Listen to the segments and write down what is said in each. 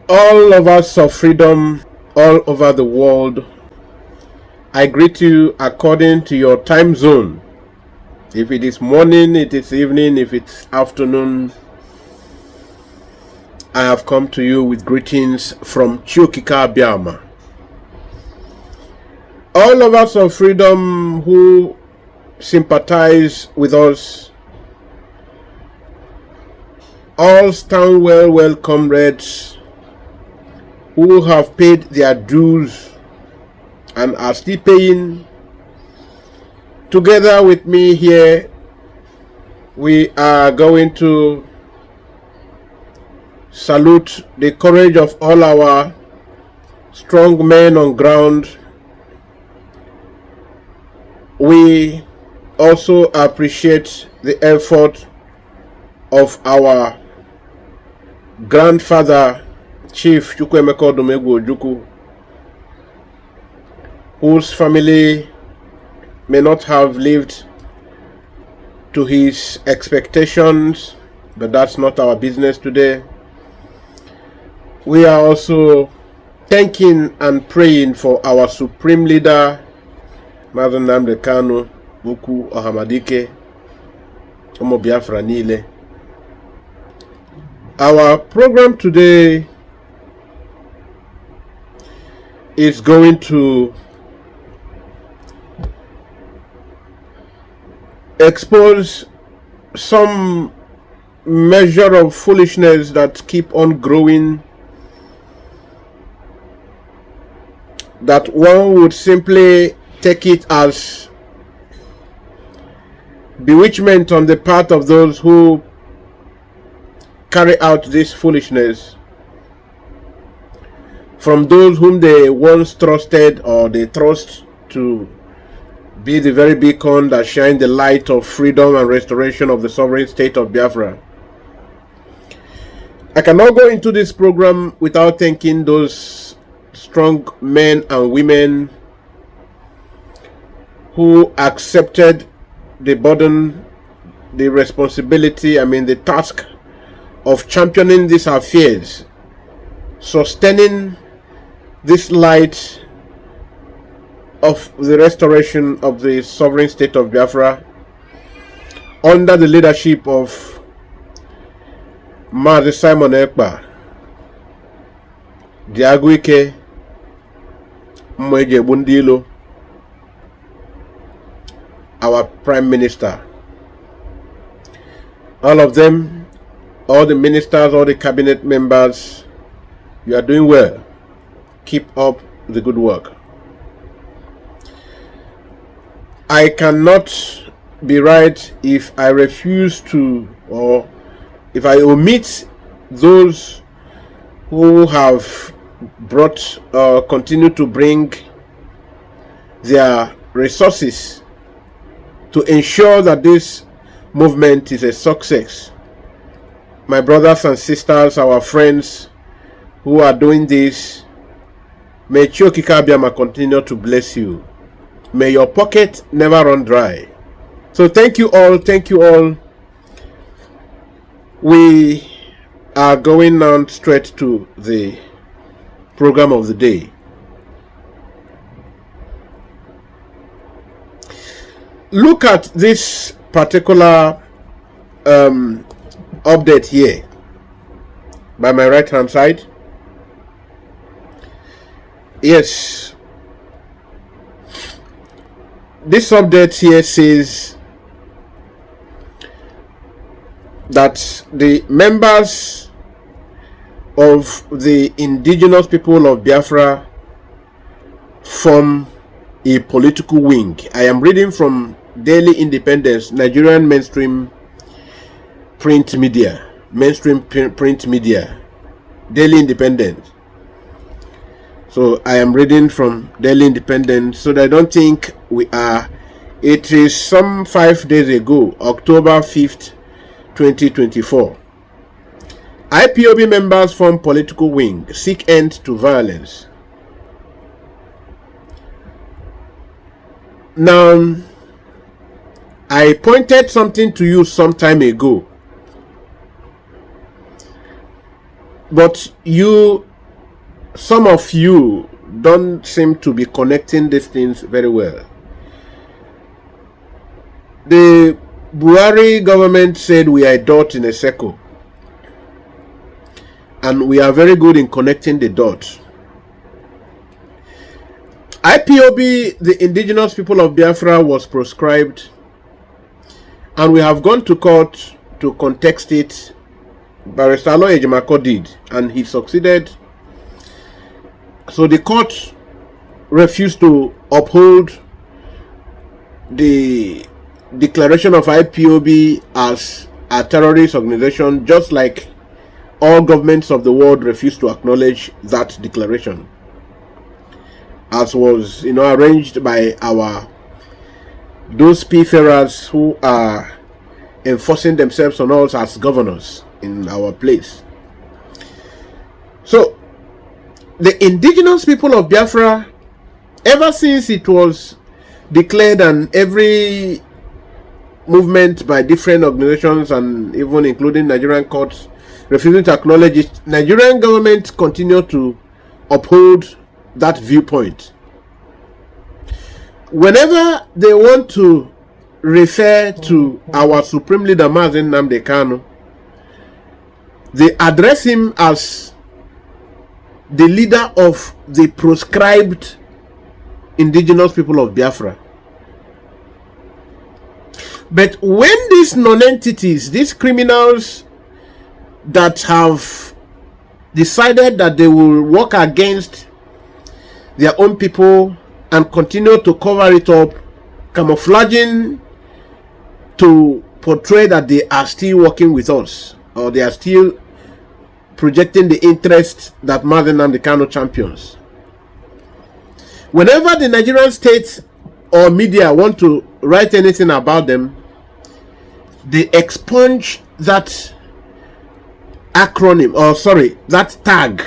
All lovers of freedom all over the world, I greet you according to your time zone. If it is morning, it is evening, if it's afternoon, I have come to you with greetings from Chiokika Biama. All lovers of freedom who sympathize with us, all Stanwell comrades who have paid their dues and are still paying, together with me here, we are going to salute the courage of all our strong men on ground. We also appreciate the effort of our grandfather, Chief Chukwuemeka Odumegwu Ojukwu, whose family may not have lived to his expectations, but that's not our business today. We are also thanking and praying for our supreme leader, Maazị Nnamdi Kanu Bukwu Ohamadike, Omo Biafra Niile. Our program today is going to expose some measure of foolishness that keep on growing, that one would simply take it as bewitchment on the part of those who carry out this foolishness, from those whom they once trusted or they trust to be the very beacon that shine the light of freedom and restoration of the sovereign state of Biafra. I cannot go into this program without thanking those strong men and women who accepted the burden, the responsibility, the task of championing these affairs, sustaining this light of the restoration of the sovereign state of Biafra under the leadership of Maazị Simon Ekpa, Diaguike Mweje, our Prime Minister. All of them, all the ministers, all the cabinet members, you are doing well. Keep up the good work. I cannot be right if I refuse to, or if I omit those who have brought or continue to bring their resources to ensure that this movement is a success. My brothers and sisters, our friends who are doing this, may Chiokika Biama continue to bless you. May your pocket never run dry. So thank you all. Thank you all. We are going on straight to the program of the day. Look at this particular update here by my right hand side. Yes, this update here says that the members of the indigenous people of Biafra form a political wing. I am reading from Daily Independence, Nigerian mainstream print media, Daily Independence. So I am reading from Daily Independence so that I don't think we are. It is some 5 days ago, October 5th, 2024. IPOB members form political wing, seek end to violence. Now, I pointed something to you some time ago, but you some of you don't seem to be connecting these things very well. The Buhari government said we are a dot in a circle, and we are very good in connecting the dots. IPOB, the indigenous people of Biafra, was proscribed, and we have gone to court to contest it. Barrister Ejimako did, and he succeeded. So the court refused to uphold the declaration of IPOB as a terrorist organization, just like all governments of the world refused to acknowledge that declaration, as was arranged by those seafarers who are enforcing themselves on us as governors in our place. So the indigenous people of Biafra, ever since it was declared, and every movement by different organizations and even including Nigerian courts refusing to acknowledge it, Nigerian government continued to uphold that viewpoint. Whenever they want to refer to our supreme leader Mazen Nnamdi Kanu, they address him as the leader of the proscribed indigenous people of Biafra. But when these non-entities, these criminals that have decided that they will work against their own people and continue to cover it up, camouflaging to portray that they are still working with us, or they are still projecting the interest that Mazen Nnamdi Kanu champions. Whenever the Nigerian state or media want to write anything about them, they expunge that acronym, that tag,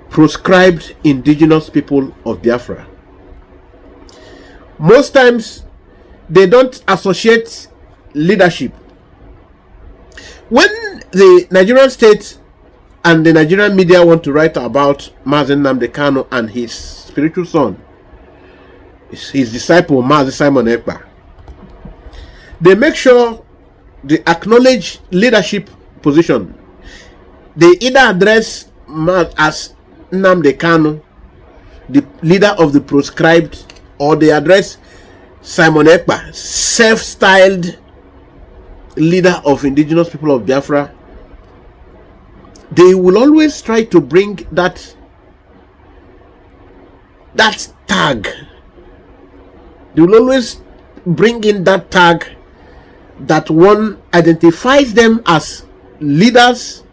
proscribed indigenous people of Biafra. Most times they don't associate leadership. When the Nigerian state and the Nigerian media want to write about Mazen Nnamdi Kanu and his spiritual son, his disciple Mazi Simon Ekpa, they make sure they acknowledge leadership position. They either address as Nnamdi Kanu, the leader of the proscribed, or they address Simon Ekpa, self-styled leader of indigenous people of Biafra. They will always try to bring that tag. They will always bring in that tag that one identifies them as leaders,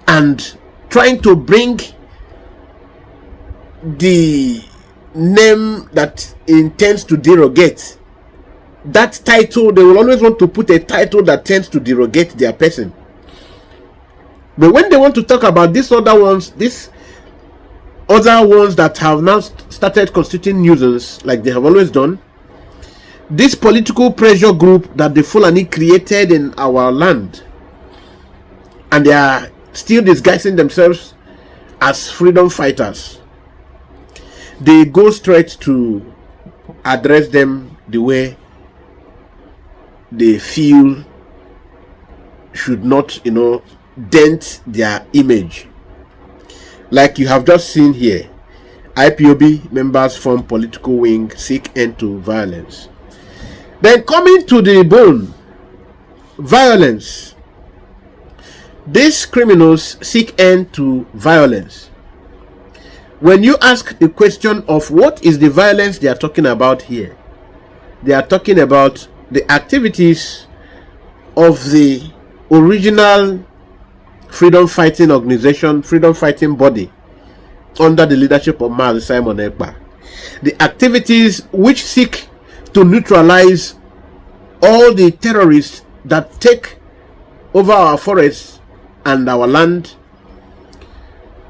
and trying to bring the name that intends to derogate that title. They will always want to put a title that tends to derogate their person. But when they want to talk about these other ones that have now started constituting nuisance, like they have always done, this political pressure group that the Fulani created in our land, and they are still disguising themselves as freedom fighters, they go straight to address them the way they feel should not, dent their image. Like you have just seen here, IPOB members form political wing, seek end to violence. Then coming to the bone, violence. These criminals seek end to violence. When you ask the question of what is the violence they are talking about here, they are talking about the activities of the original freedom fighting organization, freedom fighting body under the leadership of Mazi Simon Ekpa. The activities which seek to neutralize all the terrorists that take over our forests and our land,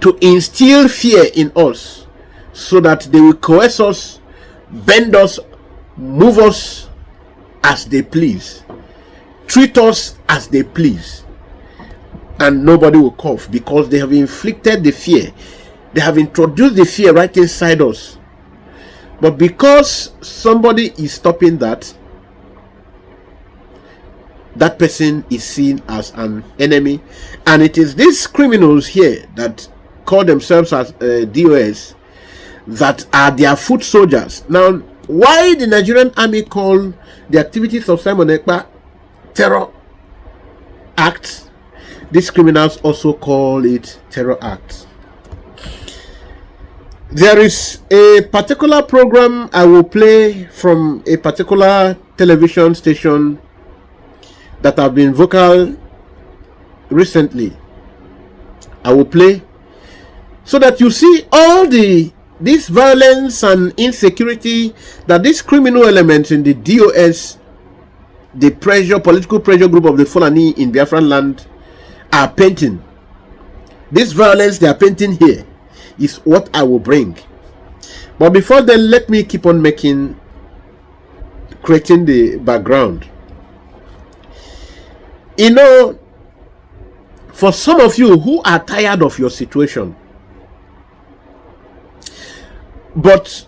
to instill fear in us so that they will coerce us, bend us, move us as they please, treat us as they please. and nobody will cough, because they have inflicted the fear. They have introduced the fear right inside us. But because somebody is stopping that, that person is seen as an enemy. And it is these criminals here that call themselves as DOS that are their foot soldiers. Now, why the Nigerian army call the activities of Simon Ekpa terror acts, these criminals also call it terror acts. There is a particular program I will play from a particular television station that have been vocal recently. I will play so that you see all this violence and insecurity that these criminal elements in the DOS, the political pressure group of the Fulani in Biafran land, are painting. This violence they are painting here is what I will bring. But before then, let me keep on creating the background. You know, for some of you who are tired of your situation, but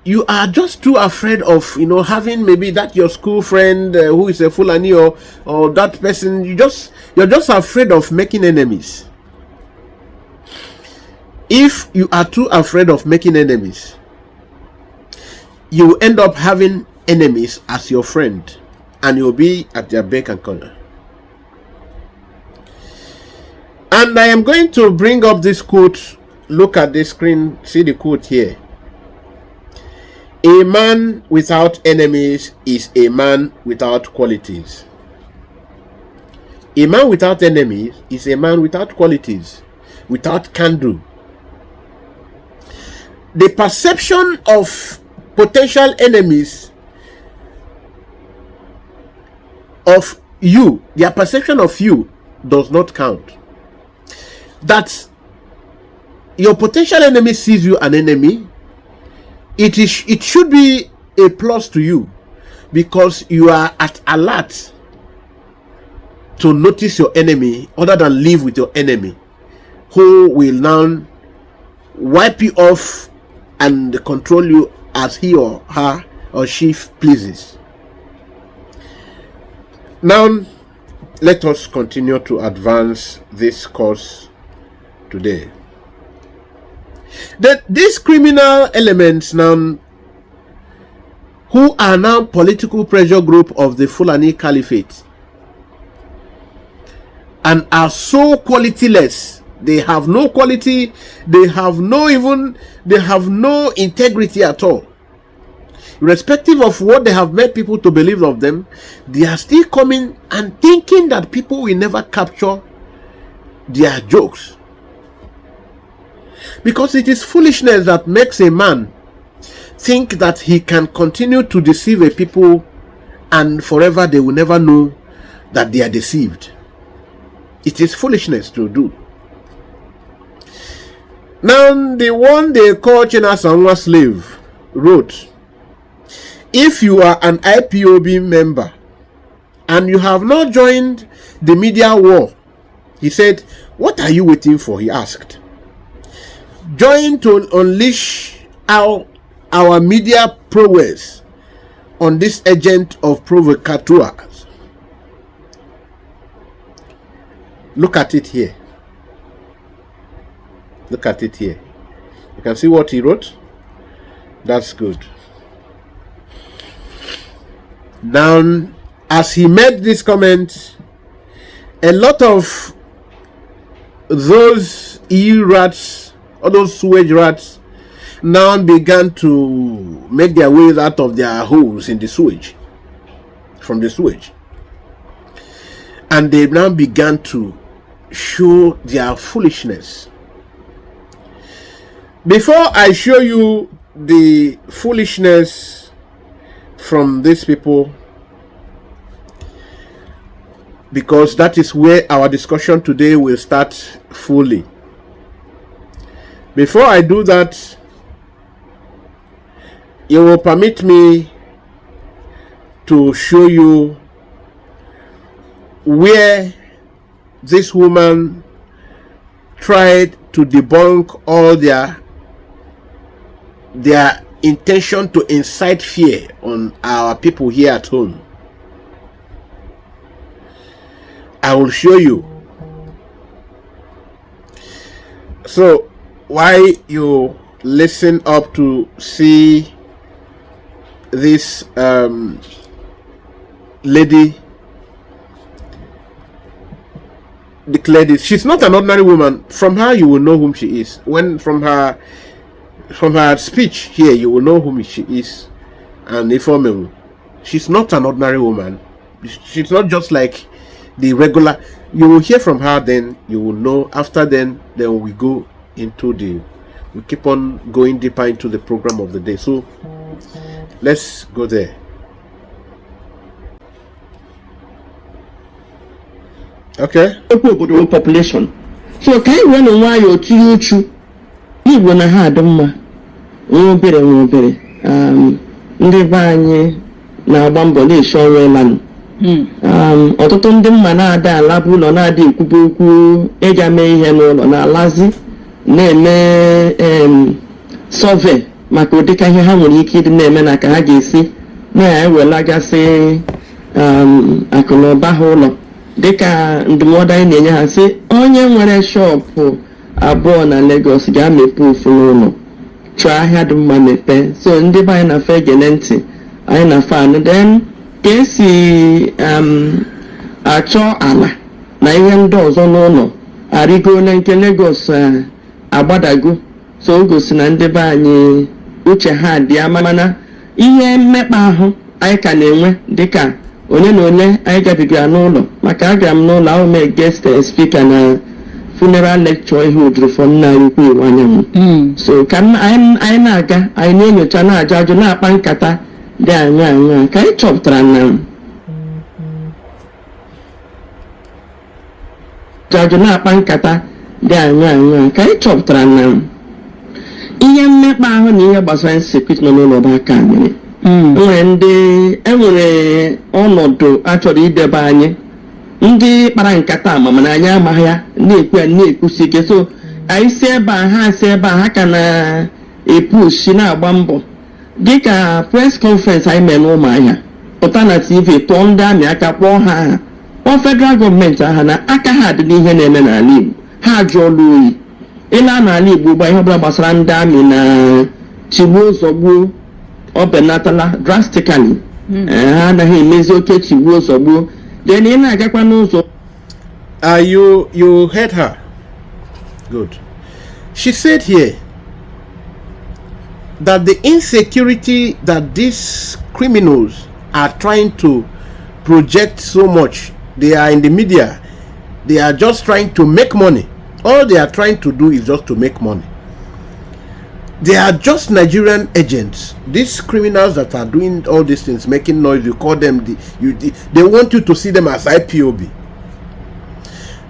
you are just too afraid of, having maybe that your school friend who is a Fulani, or that person, you're just afraid of making enemies. If you are too afraid of making enemies, you will end up having enemies as your friend, and you'll be at their beck and corner. And I am going to bring up this quote. Look at the screen, see the quote here. A man without enemies is a man without qualities. A man without enemies is a man without qualities, without can-do. The perception of potential enemies of you, their perception of you does not count. That your potential enemy sees you an enemy, it should be a plus to you, because you are at alert to notice your enemy, other than live with your enemy, who will now wipe you off and control you as he or her or she pleases. Now, let us continue to advance this course today. These criminal elements now, who are now political pressure group of the Fulani Caliphate, and are so qualityless, they have no quality, they have no integrity at all. Irrespective of what they have made people to believe of them, they are still coming and thinking that people will never capture their jokes. Because it is foolishness that makes a man think that he can continue to deceive a people and forever they will never know that they are deceived. It is foolishness to do. Now, the one they call Chena Sanwa slave wrote, if you are an IPOB member and you have not joined the media war, he said, what are you waiting for? He asked. Join to unleash our media prowess on this agent of provocateurs. Look at it here. Look at it here. You can see what he wrote. That's good. Now, as he made this comment, a lot of those rats, or those sewage rats, now began to make their ways out of their holes in the sewage, from the sewage. And they now began to show their foolishness. Before I show you the foolishness from these people, because that is where our discussion today will start fully. Before I do that, you will permit me to show you where this woman tried to debunk all their intention to incite fear on our people here at home. I will show you. So why you listen up to see this lady declared this. She's not an ordinary woman. From her you will know whom she is. When from her speech here you will know whom she is. And informable. She's not an ordinary woman. She's not just like the regular. You will hear from her, then you will know. After then we go into we keep on going deeper into the program of the day. So let's go there. Okay. Population. So can you run away your two you wanna have them obere ndị be anyị na-agba mbọ na-eshi ọrụ ịlanụ ọtụtụ ndị mma na-ada alabụ ụlọ na-adị ekwube okwu eji ame ihe n'ụlọ na-alazi na-eme survey maka ụdịka ihe ha nwere ike ịdị na-eme na ka ha ga-esi na-ewelagasị akụnụba ha ụlọ dịka ndụmọdụ anyị na-enye ha sị onye nwere shọpụ abụọ na Lagos ga-amepe ofu n'ụlọ chọọ ahịa dị mma mepe. So ndị be anyị na-afe egene ntị anyị na-afe anụ then ka esi achọ ala na ihe ndị ọzọ n'ụlọ arịgole nke Lagos agbadago. So o gosi na ndị be anyị uche ha dị ama, mana ihe mmekpa ahụ anyị ka na-enwe dịka onye na onye anyị gabigara n'ụlọ maka agara m n'ụlọ ahụ mee guest speaker na funeral lecture ihe ojuru fọ nna anyị ukwu iwu anyanwụ. So ka anyị na-aga anyị na-enyocha na-ajụ ajụ na-akpa nkata dị anya ka anyị chọpụtara na ihe mmekpa ahụ na ihe gbasara insecurity nọ n'ụlọ bụ aka mere. Enwere ọnọdụ achọrọ idebe anyị ndị kpara nkata mana anyị amaghị ya na-ekwusi ike. So anyị si ebe a ha si ebe a ha ka na-epushi na-agba mbọ dịka press conference anyị mere n'ụmụahịa pụta na TV tụọ ndị amị aka kpọọ ha aha kpọọ federal gọọmenti aha na aka ha dị n'ihe na-eme n'ala Igbo ha jụọla oyi ịla n'ala Igbo gba ihe ọbụla gbasara ndị amị na chigbuo zọgbuo ọ benatala drastically. Ha anaghị emezi oke chigbuo zọgbuo. Then in agakwa n'ụzọ. You heard her. Good. She said here that the insecurity that these criminals are trying to project so much, they are in the media, they are just trying to make money. All they are trying to do is just to make money. They are just Nigerian agents. These criminals that are doing all these things, making noise, you call them, they want you to see them as IPOB.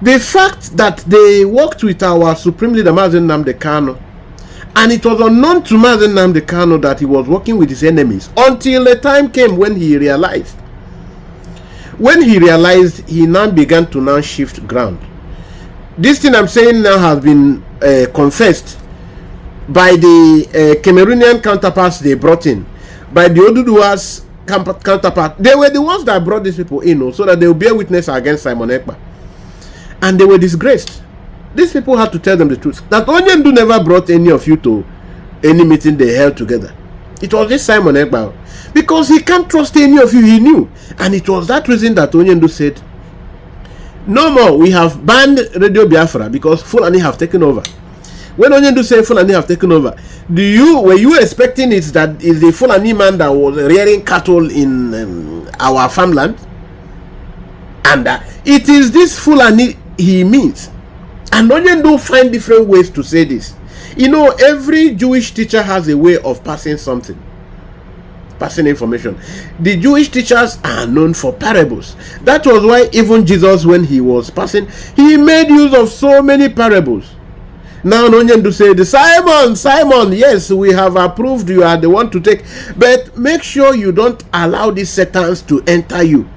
The fact that they worked with our Supreme Leader Mazen Nnamdi Kanu, and it was unknown to Mazen Nnamdi Kanu that he was working with his enemies until the time came when he realized. When he realized, he now began to shift ground. This thing I'm saying now has been confessed by the Cameroonian counterparts they brought in, by the Oduduwa's counterpart. They were the ones that brought these people in, so that they will bear witness against Simon Ekpa. And they were disgraced. These people had to tell them the truth. That Onyendu never brought any of you to any meeting they held together. It was this Simon Ekpa. Because he can't trust any of you, he knew. And it was that reason that Onyendu said, no more, we have banned Radio Biafra because Fulani have taken over. When Onyendu said Fulani have taken over, were you expecting it that is the Fulani man that was rearing cattle in our farmland? And it is this Fulani he means. And Onyendu find different ways to say this. You know, every Jewish teacher has a way of passing something, passing information. The Jewish teachers are known for parables. That was why even Jesus, when he was passing, he made use of so many parables. Now Onyendu said, Simon, yes, we have approved, you are the one to take, but make sure you don't allow these Satans to enter you.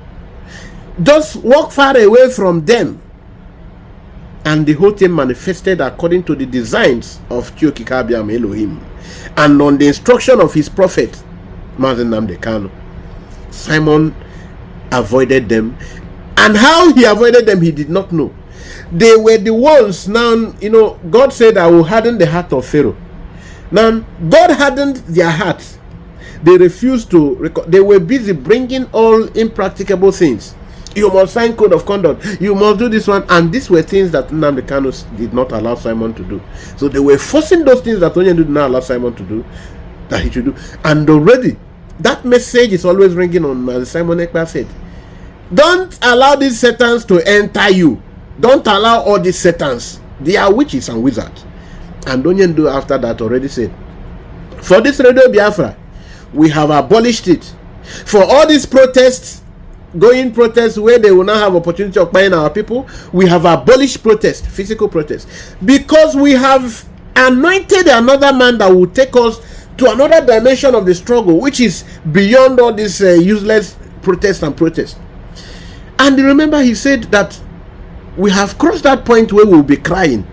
Just walk far away from them. and the whole thing manifested according to the designs of Chiokikabiam Elohim and on the instruction of his prophet Mazen Nnamdi Kanu. Simon avoided them, and how he avoided them he did not know. They were the ones. Now, God said, I will harden the heart of Pharaoh. Now, God hardened their hearts. They refused to they were busy bringing all impracticable things. You must sign code of conduct, you must do this one, and these were things that Nnamdi Kanu did not allow Simon to do. So they were forcing those things that Onyendu did not allow Simon to do, that he should do. And already that message is always ringing on, as Simon Ekpa said. Don't allow these satans to enter you. Don't allow all these satans. They are witches and wizards. And Onyendu after that already said, for this Radio Biafra, we have abolished it. For all these protests, going protests where they will not have opportunity of buying our people, we have abolished protest, physical protest, because we have anointed another man that will take us to another dimension of the struggle, which is beyond all this useless protest and protest. And remember, he said that we have crossed that point where we'll be crying,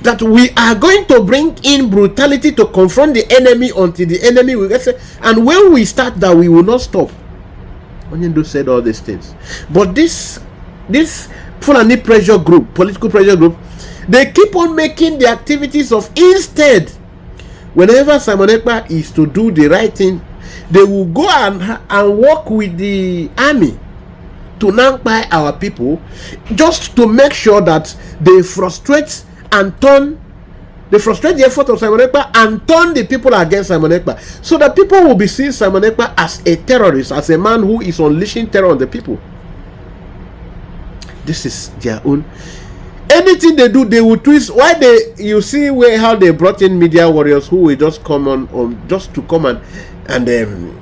that we are going to bring in brutality to confront the enemy until the enemy will get, and when we start that, we will not stop. Onyendu said all these things. But this Fulani pressure group, political pressure group, they keep on making the activities of, instead, whenever Simon Ekpa is to do the right thing, they will go and work with the army to nullify our people, just to make sure that they frustrate the effort of Simon Ekpa and turn the people against Simon Ekpa, so that people will be seeing Simon Ekpa as a terrorist, as a man who is unleashing terror on the people. This is their own. Anything they do, they will twist. Why you see how they brought in media warriors who will just come on just to come and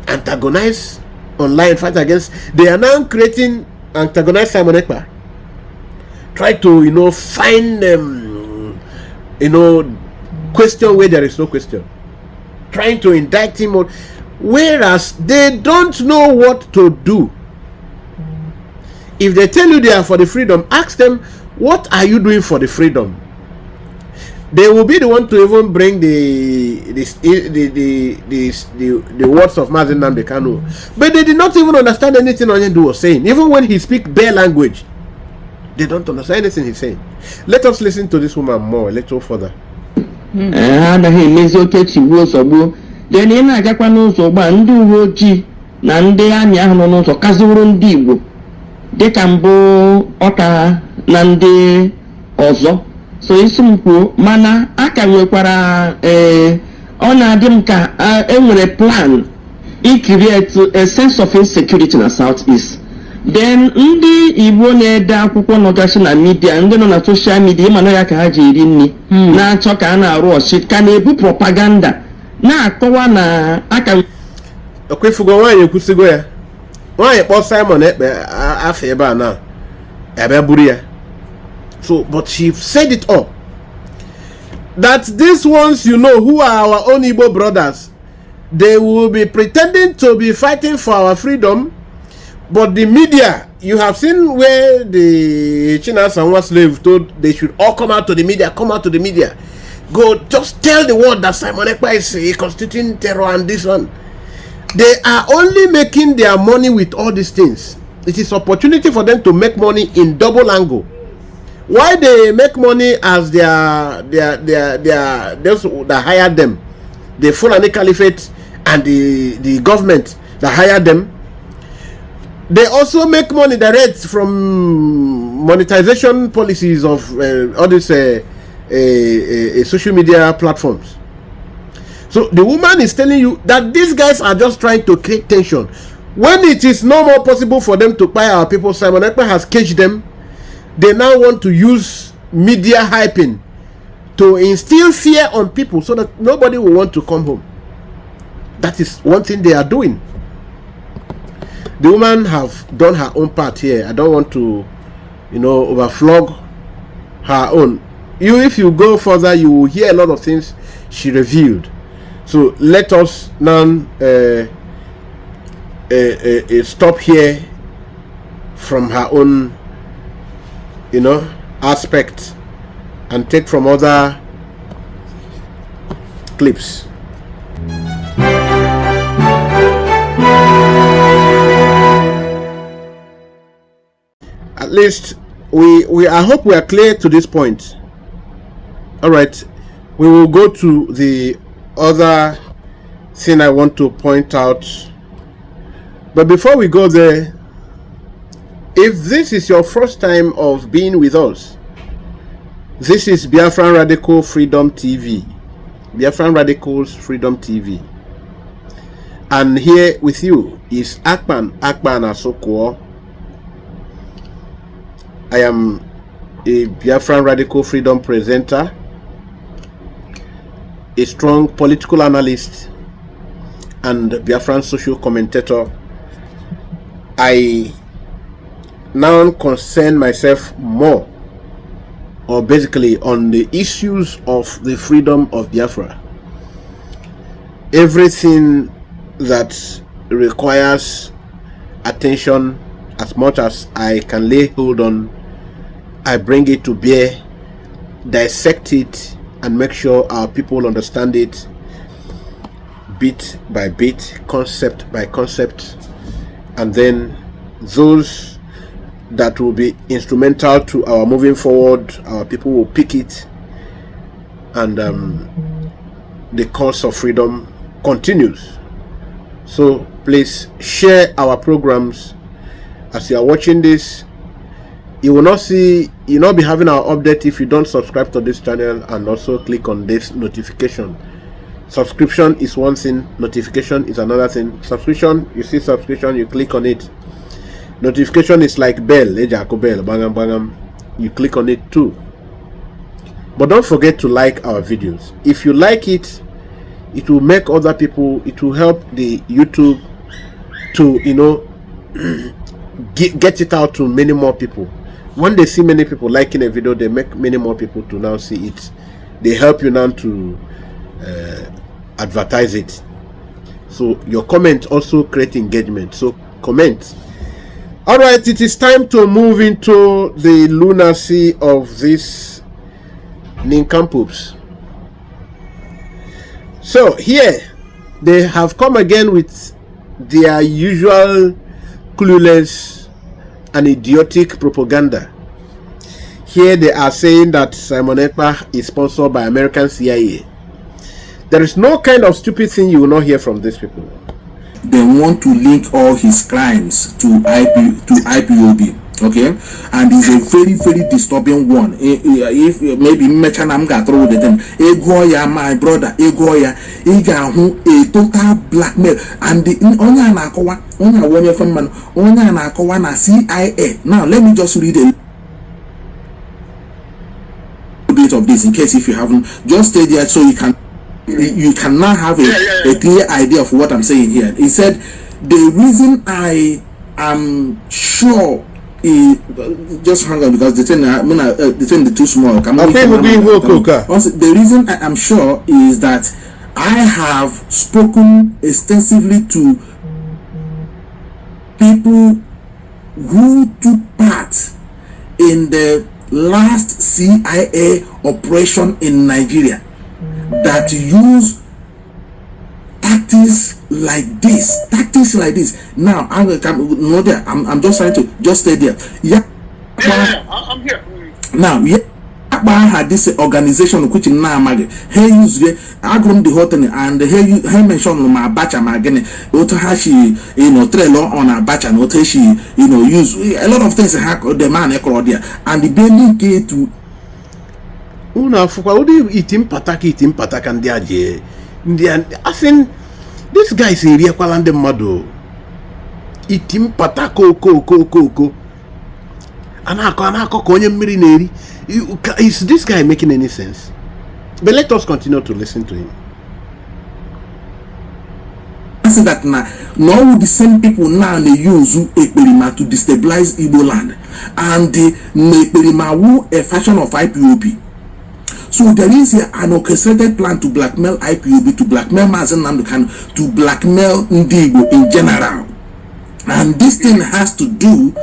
antagonize online, fight against. They are now creating antagonize Simon Ekpa. Try to find question where there is no question, trying to indict him, whereas they don't know what to do. If they tell you they are for the freedom, ask them, what are you doing for the freedom? They will be the one to even bring the words of Mazen Nnamdi Kanu, but they did not even understand anything Onyendu was saying. Even when he speaks bare language, they don't understand anything he's saying. Let us listen to this woman more, a little further. Anaghị emezi oke chigbuo sọgbuo. Then ị na-agakwa n'ụzọ gba ndị uwe ojii na ndị amị ahụ nọ n'ụzọ kaziwuru ndị Igbo dịka mbụ ọka na ndị ọzọ. So isi m kwuo, mana aka nwekwara ọ na-adị m ka enwere plan create a sense of insecurity na Southeast. Then ndị Igbo na-ede akwụkwọ nọgasị na media, ndị nọ na social media, ịma ya ka ha ji eri nri, na-achọ ka a na-arụ ọchị, ka na-ebu propaganda na-akọwa na aka okwefugo nwaanyị ekwusigo ya. Nwaanyị kpọ Simon Ekpa afọ ebe a na ebe buru ya. So, but she said it all, that these ones, who are our own Igbo brothers, they will be pretending to be fighting for our freedom. But the media, you have seen where the Chinasanwa slave told they should all come out to the media, Go, just tell the world that Simon Ekpa is constituting terror and this one. They are only making their money with all these things. It is opportunity for them to make money in double angle. Why they make money as their those that hired them, the Fulani Caliphate and the government that hired them. They also make money direct from monetization policies of all these social media platforms. So the woman is telling you that these guys are just trying to create tension. When it is no more possible for them to buy our people, Simon Ekpa has caged them. They now want to use media hyping to instill fear on people so that nobody will want to come home. That is one thing they are doing. The woman have done her own part here. I don't want to, overflog her own. If you go further, you will hear a lot of things she revealed. So let us now stop here from her own, aspect and take from other clips. At least I hope we are clear to this point. All right, we will go to the other thing I want to point out. But before we go there, if this is your first time of being with us, this is Biafran Radical Freedom TV. Biafran Radicals Freedom TV. And here with you is Ekpa Asokwo. I am a Biafran Radical Freedom presenter, a strong political analyst, and Biafran social commentator. I now concern myself more, or basically, on the issues of the freedom of Biafra. Everything that requires attention, as much as I can lay hold on, I bring it to bear, dissect it, and make sure our people understand it bit by bit, concept by concept, and then those that will be instrumental to our moving forward, our people will pick it, and the cause of freedom continues. So please share our programs. As you are watching this, you will not be having our update if you don't subscribe to this channel and also click on this notification. Subscription is one thing, notification is another thing. Subscription, you see subscription, you click on it. Notification is like bell, bangam bangam. You click on it too. But don't forget to like our videos. If you like it, it will make other people, it will help the YouTube to get it out to many more people. When they see many people liking a video, they make many more people to now see it. They help you now to advertise it. So your comment also create engagement. So comment. All right, it is time to move into the lunacy of these nincompoops. So here they have come again with their usual clueless and idiotic propaganda. Here they are saying that Simon Ekpa is sponsored by American CIA. There is no kind of stupid thing you will not hear from these people. They want to link all his crimes to IPOB, okay, and it's a very, very disturbing one. If maybe Mechanam got through with them, Egoya, my brother, Egoya, Ega who a total blackmail, and the Onya Nakawa, Onya Wonya from Man, Onya Nakawana CIA. Now let me just read a bit of this in case if you haven't, just stay there so you can now have a clear idea of what I'm saying here. He said the reason I am sure just hang on because the thing too small. The reason I am sure is that I have spoken extensively to people who took part in the last CIA operation in Nigeria that use tactics like this. Now I'm just trying to just stay there. Yeah, I'm here. Now, yeah, Ekpa had this organization which in Namage. He used agrum the hotel and he mentioned my bacha magene. Otahashi, trailer on a bacha, notation, use a lot of things hack the man there and the building gate to Una fuka udi itim pataka ndi aje ndi I think this guy is area kwalande mado itim patako ko anako konye mmiri neri. Is this guy making any sense? But let us continue to listen to him. See that now the same people now they use Ekperima to destabilize Igbo land, and the Ekperima who a fashion of IPOB. So there is an orchestrated plan to blackmail IPOB, to blackmail Mazen Namdekan, to blackmail Ndigo in general. And this thing has to do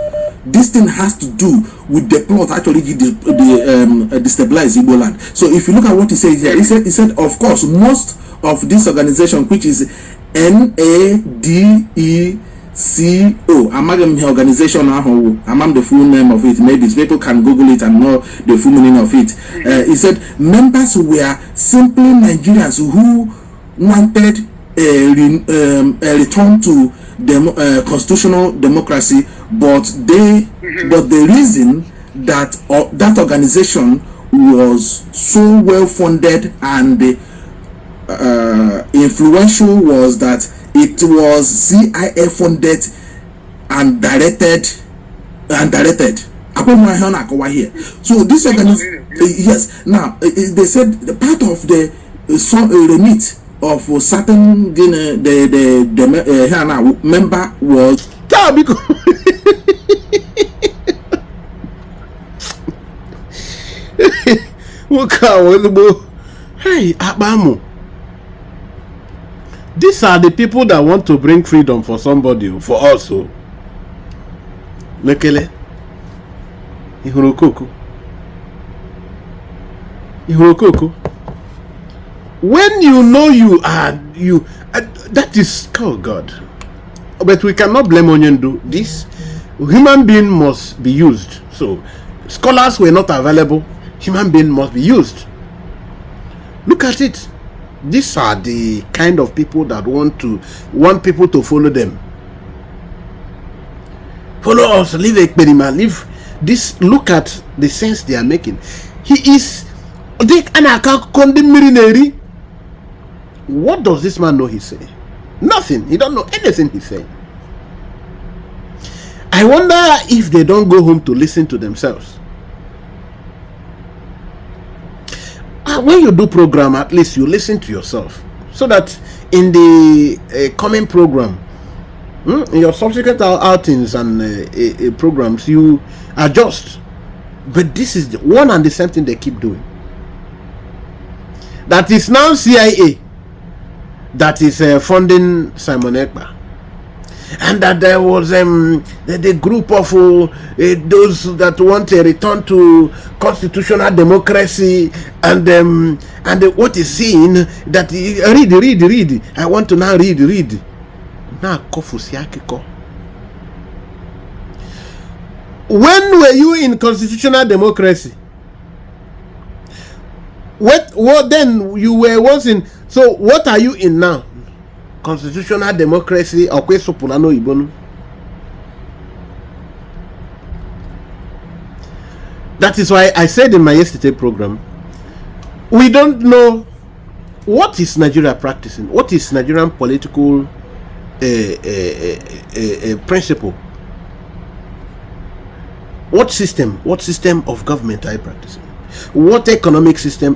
this thing has to do with the plot actually destabilize Igbo land. So if you look at what he said here, he said of course most of this organization, which is NADECO, among organization, among the full name of it, maybe people can Google it and know the full meaning of it. He said members were simply Nigerians who wanted a return to constitutional democracy, but the reason that that organization was so well funded and influential was that it was CIA funded and directed. Here. So this organization, yes. Now they said the part of the remit of certain the member was hey, Abamu. These are the people that want to bring freedom for somebody, for us. Mekele. Ihurokoko. When you know that is, oh God. But we cannot blame Onyendu. This human being must be used. So scholars were not available. Human being must be used. Look at it. These are the kind of people that want people to follow them. Follow us, live experiment, live this. Look at the sense they are making. He is what does this man know he's saying? Nothing. He don't know anything he's saying. I wonder if they don't go home to listen to themselves. When you do program, at least you listen to yourself, so that in the coming program, in your subsequent outings and programs, you adjust. But this is the one and the same thing they keep doing. That is now CIA that is funding Simon Ekpa, and that there was the group of those that want a return to constitutional democracy, and what is seen that read. I want to now read. Now when were you in constitutional democracy? What then you were once in? So what are you in now? Constitutional democracy or Kwesopulano Ibonu? That is why I said in my yesterday program, we don't know what is Nigeria practicing, what is Nigerian political principle, what system of government are you practicing, what economic system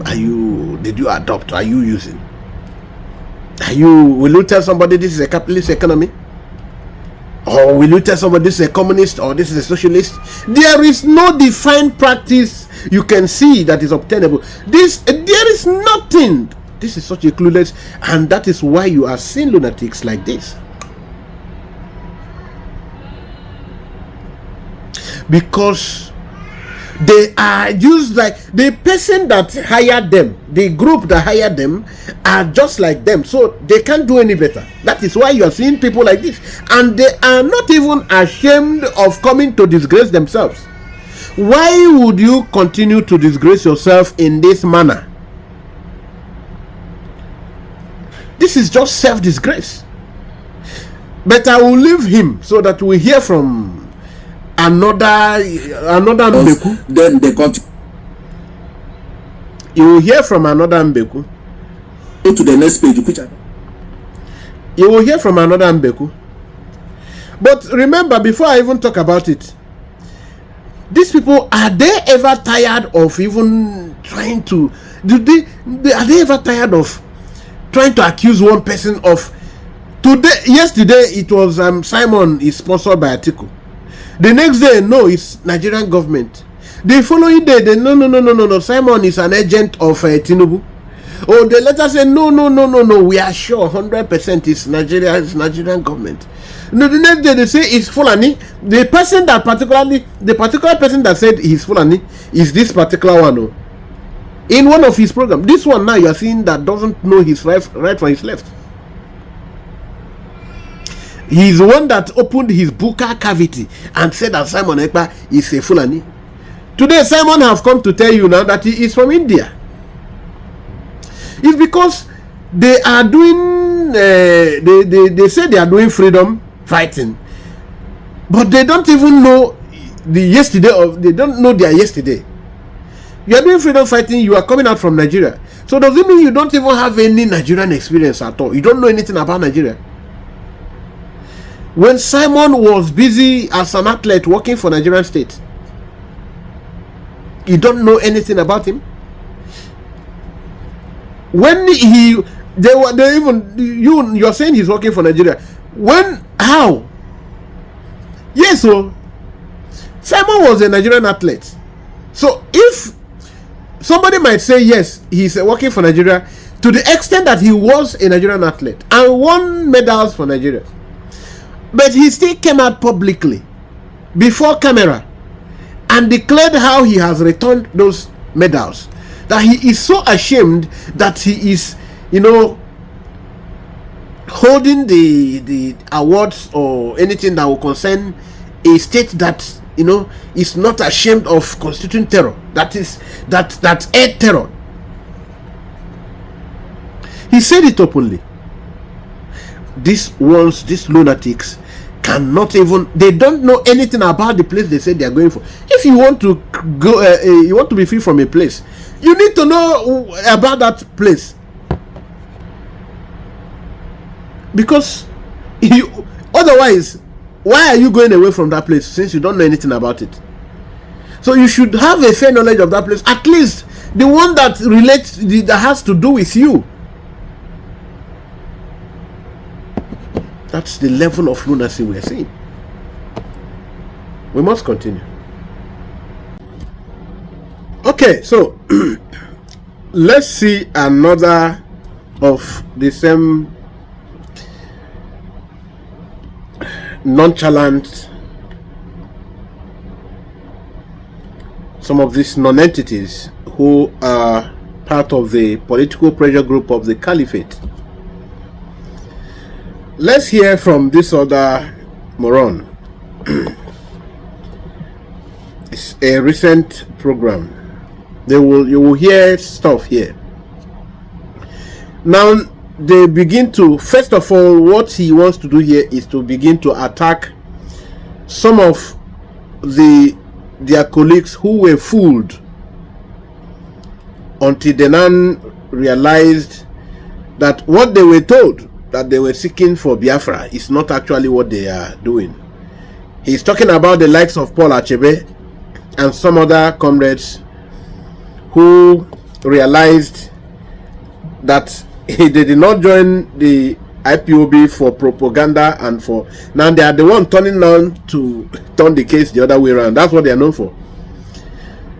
did you adopt, are you using? Will you tell somebody this is a capitalist economy? Or will you tell somebody this is a communist or this is a socialist? There is no defined practice you can see that is obtainable. There is nothing. This is such a clueless, and that is why you are seeing lunatics like this. Because they are used like the person that hired them, the group that hired them are just like them, so they can't do any better. That is why you are seeing people like this, and they are not even ashamed of coming to disgrace themselves. Why would you continue to disgrace yourself in this manner? This is just self-disgrace. But I will leave him so that we hear from another Mbeku. Then they continue. You will hear from another Mbeku. Go to the next page. You will hear from another Mbeku. But remember, before I even talk about it, these people, are they ever tired of even trying to? Are they ever tired of trying to accuse one person of? Yesterday it was Simon is sponsored by Atiku. The next day, no, it's Nigerian government. The following day, no, Simon is an agent of Tinubu. Oh, they later say, no, we are sure 100% it's Nigeria, it's Nigerian government. No, the next day they say it's Fulani. The particular person that said he's Fulani is this particular one. Oh, in one of his programs. This one now you are seeing that doesn't know his right from his left. He's the one that opened his buccal cavity and said that Simon Ekpa is a Fulani. Today, Simon have come to tell you now that he is from India. It's because they are doing, they say they are doing freedom fighting, but they don't even know the yesterday of, they don't know their yesterday. You are doing freedom fighting, you are coming out from Nigeria. So does it mean you don't even have any Nigerian experience at all? You don't know anything about Nigeria? When Simon was busy as an athlete working for Nigerian state, you don't know anything about him? When you're saying he's working for Nigeria. When, how? Yes, so Simon was a Nigerian athlete. So if somebody might say yes, he's working for Nigeria to the extent that he was a Nigerian athlete and won medals for Nigeria, but he still came out publicly before camera and declared how he has returned those medals, that he is so ashamed that he is, holding the awards or anything that will concern a state that, is not ashamed of constituting terror, that's air terror. He said it openly. These lunatics cannot even, they don't know anything about the place they say they are going for. If you want to go, you want to be free from a place, you need to know about that place, because otherwise, why are you going away from that place since you don't know anything about it? So you should have a fair knowledge of that place, at least the one that relates, that has to do with you. That's the level of lunacy we are seeing. We must continue. Okay, so let's see another of the same nonchalant, some of these non-entities who are part of the political pressure group of the caliphate. Let's hear from this other moron. It's a recent program. You will hear stuff here. Now they begin to, first of all, what he wants to do here is to begin to attack some of their colleagues who were fooled until they now realized that what they were told, that they were seeking for Biafra, is not actually what they are doing. He's talking about the likes of Paul Achebe and some other comrades who realized that they did not join the IPOB for propaganda and for, now they are the one turning on to turn the case the other way around. That's what they are known for.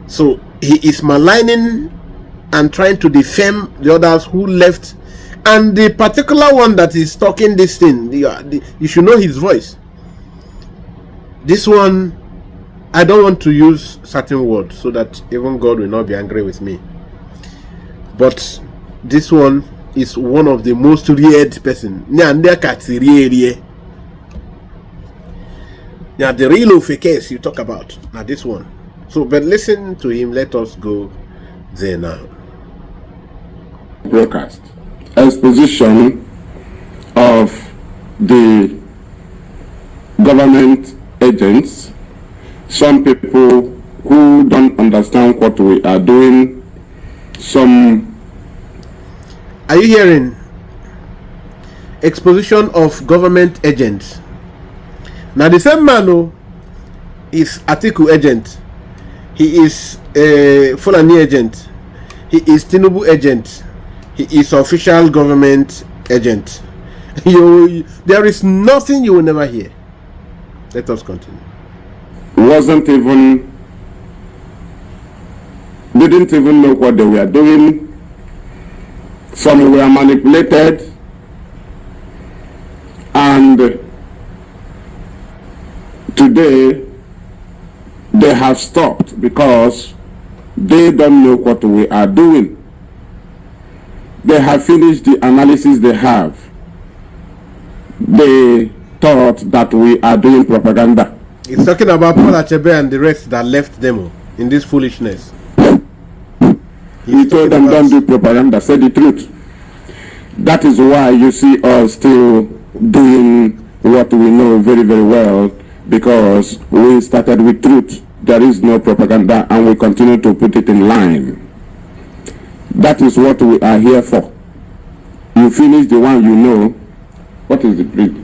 So he is maligning and trying to defame the others who left. And the particular one that is talking this thing, you should know his voice. This one, I don't want to use certain words so that even God will not be angry with me. But this one is one of the most reared person. Now the real case you talk about. Now this one. So, but listen to him. Let us go there now. Broadcast. Exposition of the government agents, some people who don't understand what we are doing, some... Are you hearing? Exposition of government agents. Now the same man who is Atiku agent, he is a Fulani agent, he is Tinubu agent, he is official government agent. There is nothing you will never hear. Let us continue. Didn't even know what they were doing. some were manipulated, and today they have stopped because they don't know what we are doing. They have finished the analysis they have. They thought that we are doing propaganda. He's talking about Paul Achebe and the rest that left them in this foolishness. He told them, don't do propaganda, say the truth. That is why you see us still doing what we know very, very well, because we started with truth. There is no propaganda, and we continue to put it in line. That is what we are here for. You finish the one you know. What is the breed?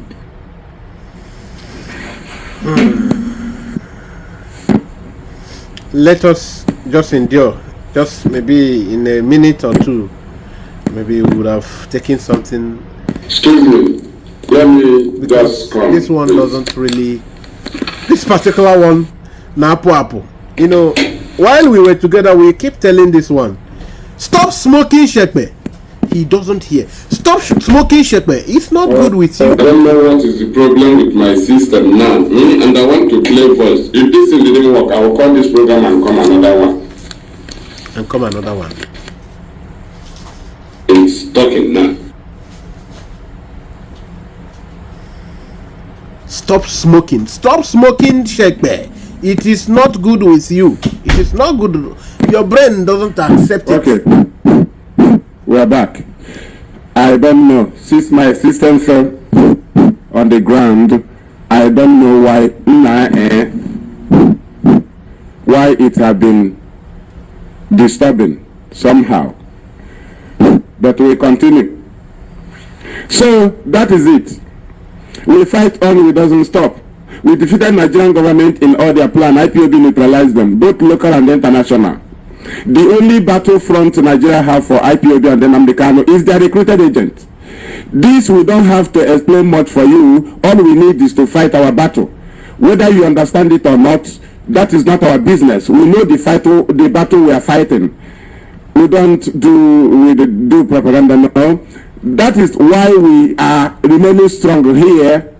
Let us just endure. Just maybe in a minute or two, maybe we would have taken something. Excuse me. Let me just come. This one doesn't really. This particular one, Napo. You know, while we were together, we keep telling this one, stop smoking Shekpe. He doesn't hear. Stop smoking Shekpe. It's not good with you. I don't know what is the problem with my system now. And I want to play voice. If this thing didn't work, I will call this program and come another one. It's talking now. Stop smoking. Stop smoking Shekpe. It is not good with you. It is not good. Your brain doesn't accept it. Okay. We are back. I don't know. Since my system fell on the ground, I don't know why it have been disturbing somehow. But we continue. So that is it. We fight on, we doesn't stop. We defeated Nigerian government in all their plan. IPOB neutralized them, both local and international. The only battlefront Nigeria have for IPOB and then Nnamdi Kanu is their recruited agent. This we don't have to explain much for you. All we need is to fight our battle. Whether you understand it or not, that is not our business. We know the battle we are fighting. We don't do propaganda now. That is why we are remaining strong here,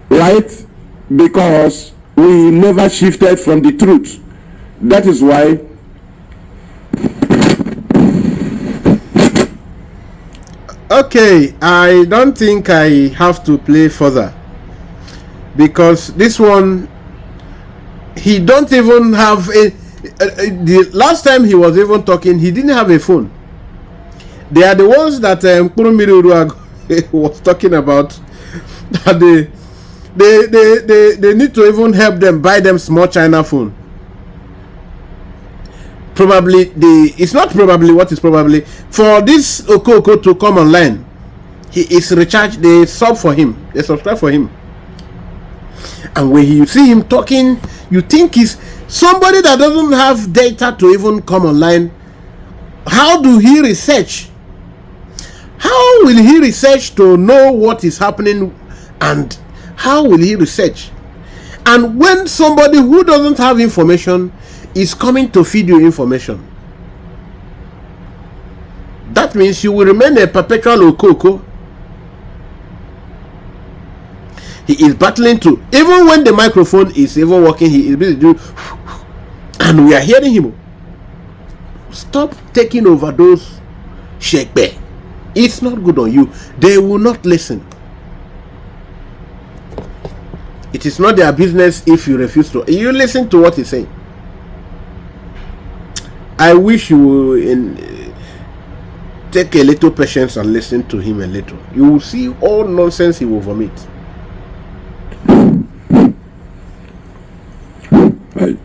right? Because we never shifted from the truth. That is why. Okay, I don't think I have to play further, because this one, he don't even have a the last time he was even talking, he didn't have a phone. They are the ones that was talking about, that they need to even help them buy them small China phone. Probably it's not probably what is probably for this Okoko to come online. He is recharged. They sub for him. They subscribe for him. And when you see him talking, you think he's somebody that doesn't have data to even come online. How do he research? How will he research to know what is happening, and how will he research? And when somebody who doesn't have information is coming to feed you information, that means you will remain a perpetual Okoko. He is battling to, even when the microphone is even working, he is busy doing, and we are hearing him. Stop taking over those Shekpe. It's not good on you. They will not listen. It is not their business if you refuse to. You listen to what he's saying. I wish you will take a little patience and listen to him a little. You will see all nonsense he will vomit.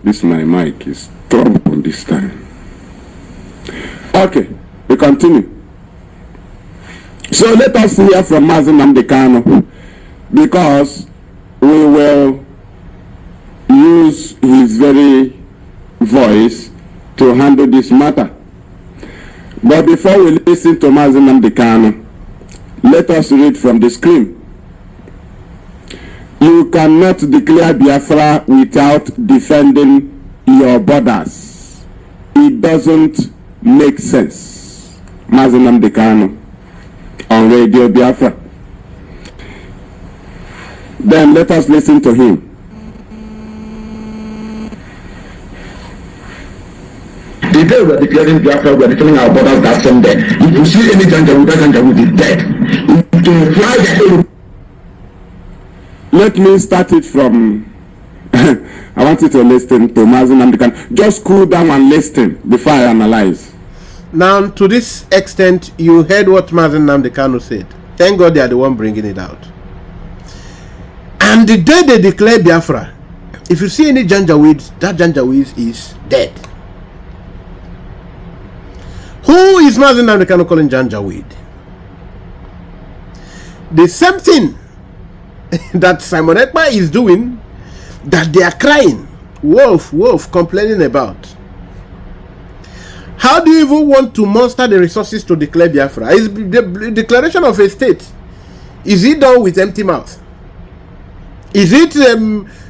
This my mic is trouble this time. Okay, we continue. So let us hear from Nnamdi Kanu, because we will use his very voice to handle this matter. But before we listen to Nnamdi Kanu, let us read from the screen. You cannot declare Biafra without defending your borders. It doesn't make sense. Mazi Nnamdi Kanu on Radio Biafra. Then let us listen to him. The day we are declaring Biafra, we are declaring our borders that same day. If you see any Janjaweed, that Janjaweed is dead. If you fly the Let me start it from I want you to listen to Mazi Nnamdi Kanu. Just cool down and listen before I analyze. Now, to this extent, you heard what Mazi Nnamdi Kanu said. Thank God they are the one bringing it out. And the day they declare Biafra, if you see any Janjaweed, that Janjaweed is dead. Who is Mazi Nnamdi Kanu calling Janjaweed? The same thing that Simon Ekpa is doing, that they are crying, wolf, complaining about. How do you even want to muster the resources to declare Biafra? Is the declaration of a state, is it done with empty mouth? Is it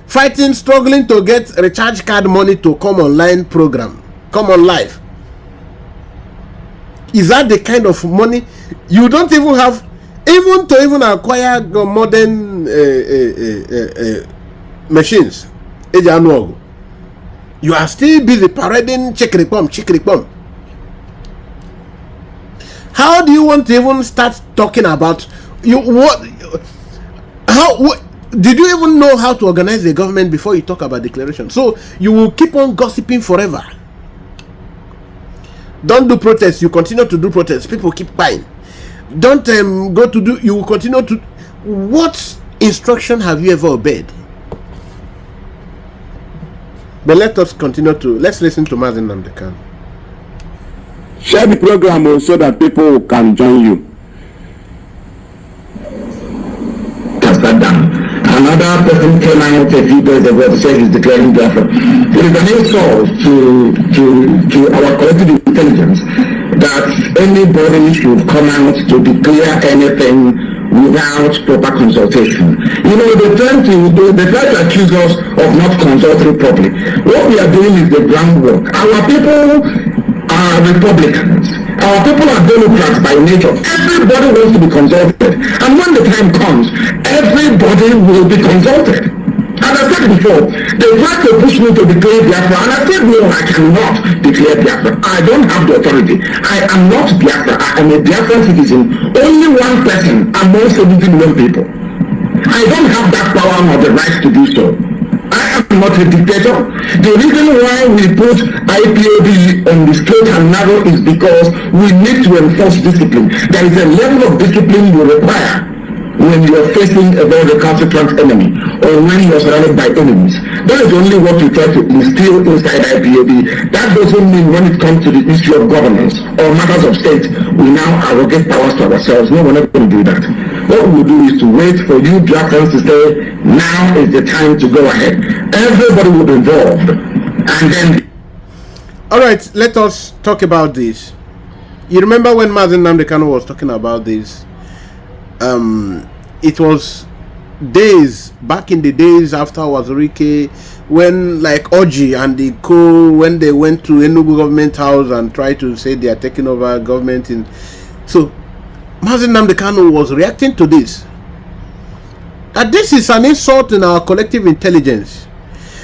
fighting, struggling to get recharge card money to come online program, come on live? Is that the kind of money you don't even have, even to acquire modern machines? You are still busy parading chikripom. How do you want to even start talking about you? What did you even know how to organize the government before you talk about declaration? So you will keep on gossiping forever. Don't do protests, you continue to do protests, people keep buying. Don't go to do, you will continue to. What instruction have you ever obeyed? But let us continue to, let's listen to Mazi Nnamdi Kanu. Share the program so that people can join you. Sat down. Another person came out a few days ago to say he's declaring Biafra. It is an insult to our collective intelligence that anybody should come out to declare anything without proper consultation. You know, they try to accuse us of not consulting properly. What we are doing is the groundwork. Our people are Republicans. Our people are Democrats by nature. Everybody wants to be consulted. And when the time comes, everybody will be consulted. As I said before, they tried to push me to declare Biafra, and I said, no, I cannot declare Biafra. I don't have the authority. I am not Biafra. I am a Biafran citizen. Only one person among 70 million people. I don't have that power or the right to do so. I am not a dictator. The reason why we put IPOB on the straight and narrow is because we need to enforce discipline. There is a level of discipline you require when you are facing a very recalcitrant enemy or when you are surrounded by enemies. That is only what we try to instill inside IPOB. That doesn't mean when it comes to the issue of governance or matters of state, we now arrogate powers to ourselves. No, we're not going to do that. What we will do is to wait for you Biafrans to say, now is the time to go ahead. Everybody will be involved. And then... Alright, let us talk about this. You remember when Mazi Nnamdi Kanu was talking about this? It was days, back in the days after Wazirike, when like Oji and the when they went to Enugu government house and tried to say they are taking over government. So Mazi Nnamdi Kanu was reacting to this. And this is an insult in our collective intelligence.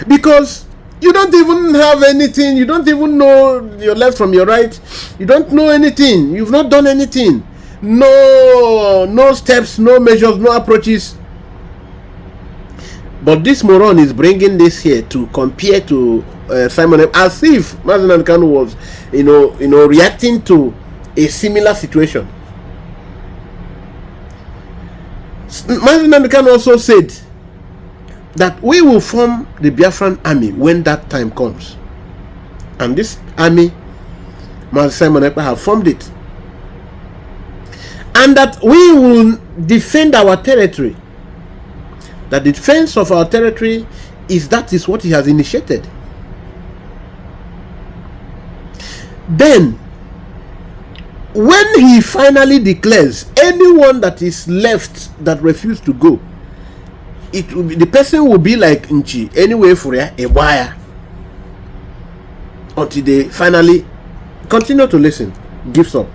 Because you don't even have anything. You don't even know your left from your right. You don't know anything. You've not done anything. No steps, no measures, no approaches. But this moron is bringing this here to compare to Simon, as if Mazi Nnamdi Kanu was, reacting to a similar situation. Mazi Nnamdi Kanu also said that we will form the Biafran army when that time comes, and this army, Simon Ekpa have formed it, and that we will defend our territory. That the defense of our territory is what he has initiated. Then, when he finally declares anyone that is left that refused to go, it will be, the person will be like Nchi, anyway for a wire, until they finally continue to listen, gives up.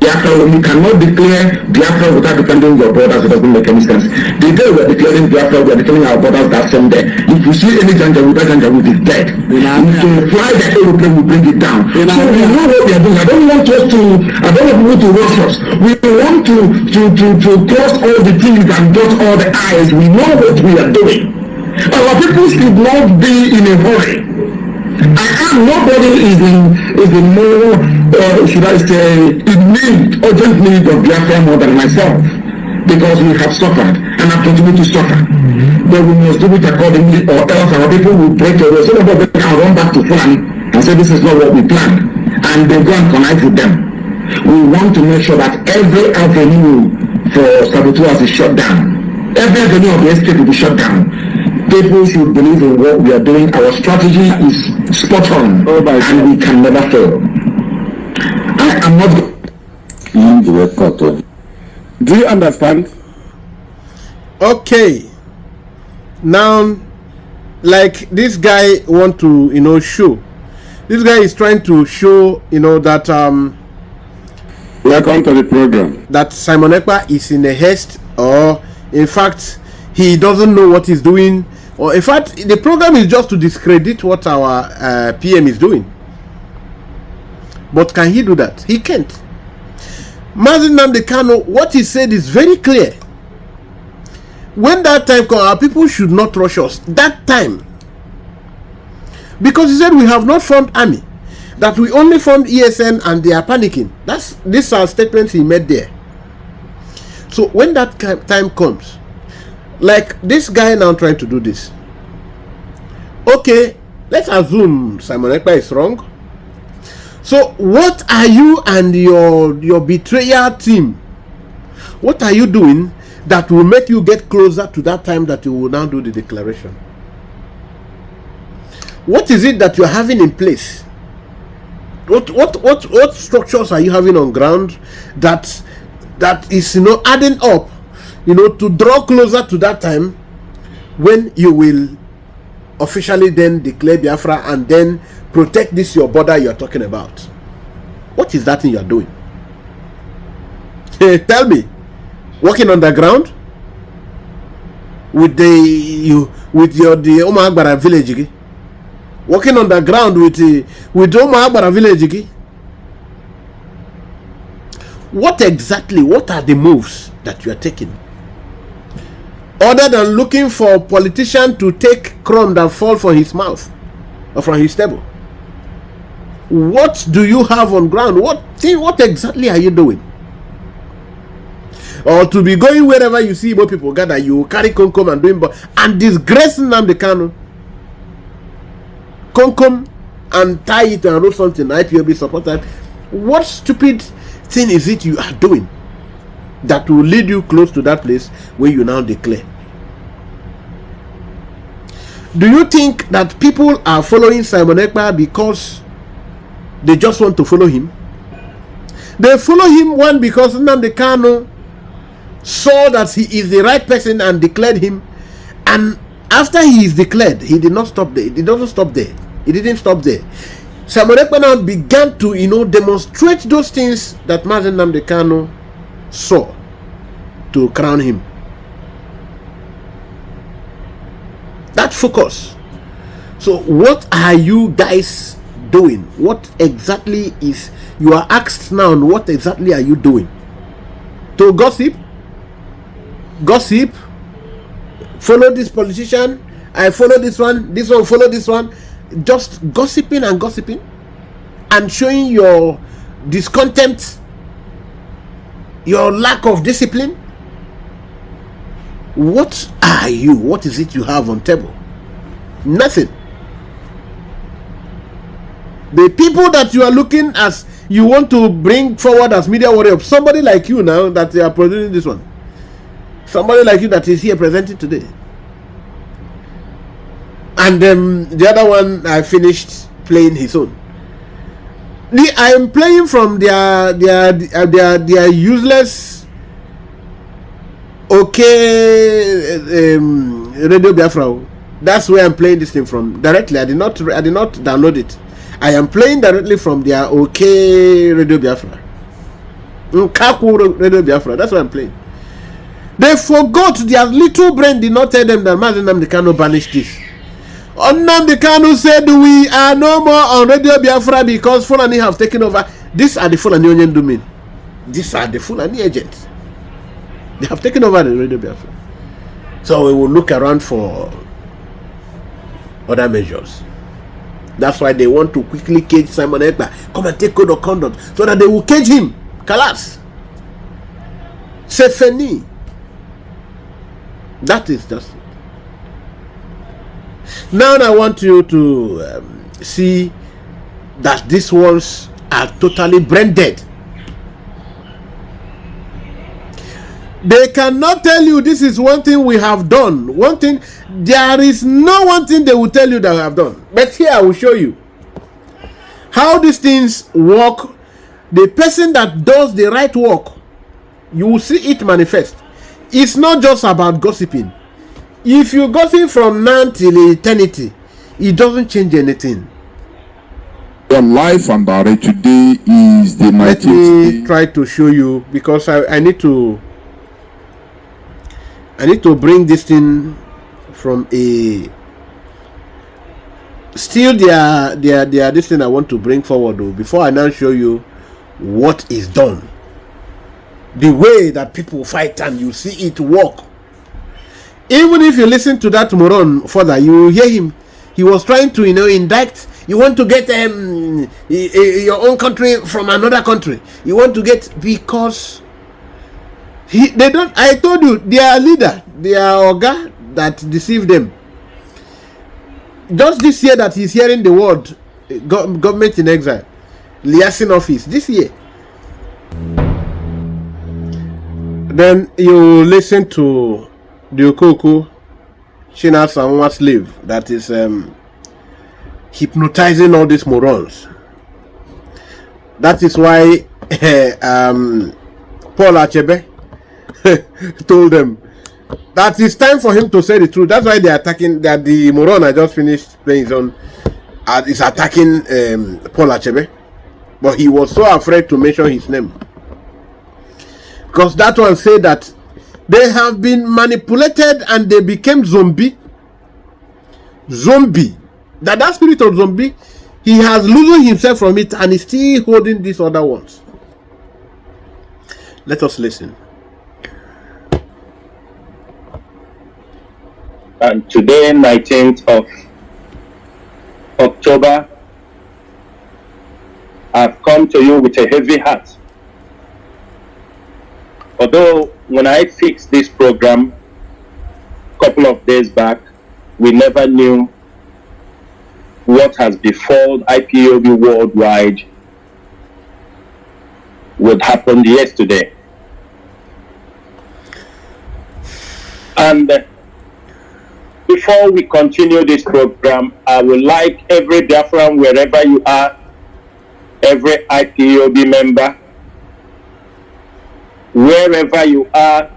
Biafra, when you cannot declare Biafra without defending your borders, it doesn't make any sense. The day we are declaring Biafra, we are declaring our borders that same day. If you see any Janjaweed, that Janjaweed is dead. If you fly the aeroplane, we bring it down. So we know what we are doing. I don't want people to rush us. We want to cross all the T's and dot all the I's. We know what we are doing. Our people should not be in a hurry. Nobody is in more, should I say, urgent need of Biafra more than myself, because we have suffered and have continued to suffer. But we must do it accordingly, or else our people will break away. Some of them can run back to Fulani and say this is not what we planned, and they go and connive with them. We want to make sure that every avenue for saboteurs is shut down. Every avenue of the escape will be shut down. People should believe in what we are doing. Our strategy is spot on, and we can never fail. I am not. Do you understand? Okay. Now, like this guy want to, show. This guy is trying to show, that Welcome to the program. That Simon Ekpa is in a haste, or in fact, he doesn't know what he's doing. Or in fact, the program is just to discredit what our PM is doing. But can he do that? He can't. Mazi Nnamdi Kanu, what he said is very clear. When that time comes, our people should not rush us. That time. Because he said we have not formed army. That we only formed ESN and they are panicking. These are statements he made there. So when that time comes, like this guy now trying to do this. Okay, let's assume Simon Ekpa is wrong. So what are you and your betrayal team? What are you doing that will make you get closer to that time that you will now do the declaration? What is it that you're having in place? What structures are you having on ground that is adding up to draw closer to that time when you will officially then declare Biafra and then protect this your border you're talking about? What is that thing you're doing? Tell me. Walking on the ground with the Omar Akbara village? Walking on the ground with Omar Akbara village? What are the moves that you are taking? Other than looking for a politician to take crumb that fall from his mouth or from his table. What do you have on ground? What exactly are you doing? Or to be going wherever you see more people gather, you carry Konkom and doing and disgracing Nnamdi Kanu. Konkom and tie it and wrote something IPOB supported. What stupid thing is it you are doing that will lead you close to that place where you now declare? Do you think that people are following Simon Ekpa because they just want to follow him? They follow him, one, because Nnamdi Kanu saw that he is the right person and declared him, and after he is declared, he did not stop there. He doesn't stop there. He didn't stop there. Simon Ekpa now began to demonstrate those things that Mazi Nnamdi Kanu saw to crown him. That focus. So what are you guys doing? What exactly is you are asked now? What exactly are you doing? To gossip? Follow this politician, I follow this one follow this one. Just gossiping and showing your discontent, your lack of discipline. What are you? What is it you have on table? Nothing. The people that you are looking as you want to bring forward as media warrior, somebody like you now that they are producing this one, somebody like you that is here presenting today, and the other one I finished playing his own. I am playing from their useless Radio Biafra. That's where I'm playing this thing from directly. I did not download it. I am playing directly from their Radio Biafra. Nkaku Radio Biafra. That's what I'm playing. They forgot. Their little brain did not tell them that Mazi Nnamdi Kanu banished this. Nnamdi Kanu said we are no more on Radio Biafra because Fulani have taken over. These are the Fulani Onion domain. These are the Fulani agents. They have taken over the Radio Biafra. So we will look around for other measures. That's why they want to quickly cage Simon Ekpa. Come and take code of conduct so that they will cage him. Kalas. Sefeni. That is just it. Now I want you to see that these ones are totally brain dead. They cannot tell you this is one thing we have done. One thing, there is no one thing they will tell you that we have done. But here I will show you how these things work. The person that does the right work, you will see it manifest. It's not just about gossiping. If you gossip from now till eternity, it doesn't change anything. Your life and direct today is the 19th. Let me try to show you, because I need to bring this thing from a still their this thing I want to bring forward though, before I now show you what is done. The way that people fight and you see it work. Even if you listen to that moron further, you will hear him. He was trying to, indict. You want to get your own country from another country. You want to get, because they don't. I told you, their leader, their Oga that deceived them. Just this year that he's hearing the word government in exile, liaison office, this year. Then you listen to the Okoko China Sanwa slave that is hypnotizing all these morons. That is why Paul Achebe told them that it's time for him to say the truth. That's why they are attacking, that the moron I just finished playing his own is attacking Paul Achebe. But he was so afraid to mention his name. Because that one said that they have been manipulated and they became zombie. That spirit of zombie, he has loosened himself from it and is still holding these other ones. Let us listen. And today, 19th of October, I've come to you with a heavy heart. Although when I fixed this program a couple of days back, we never knew what has befallen IPOB worldwide would happen yesterday. And before we continue this program, I would like every Biafran, wherever you are, every IPOB member, wherever you are,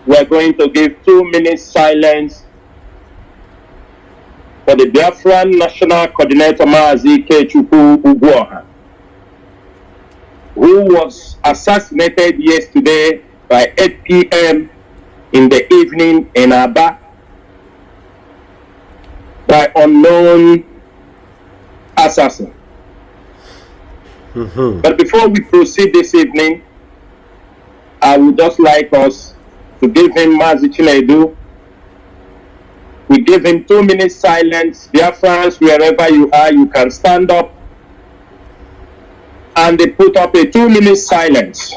we're going to give 2 minutes silence for the Biafran National Coordinator Mazi Ikechukwu Ugwoha, who was assassinated yesterday by 8 p.m. in the evening in Aba by unknown assassin. But before we proceed this evening, I would just like us to give him Mazi Chinedu. We give him 2 minutes silence. Biafrans, wherever you are, you can stand up and they put up a 2 minute silence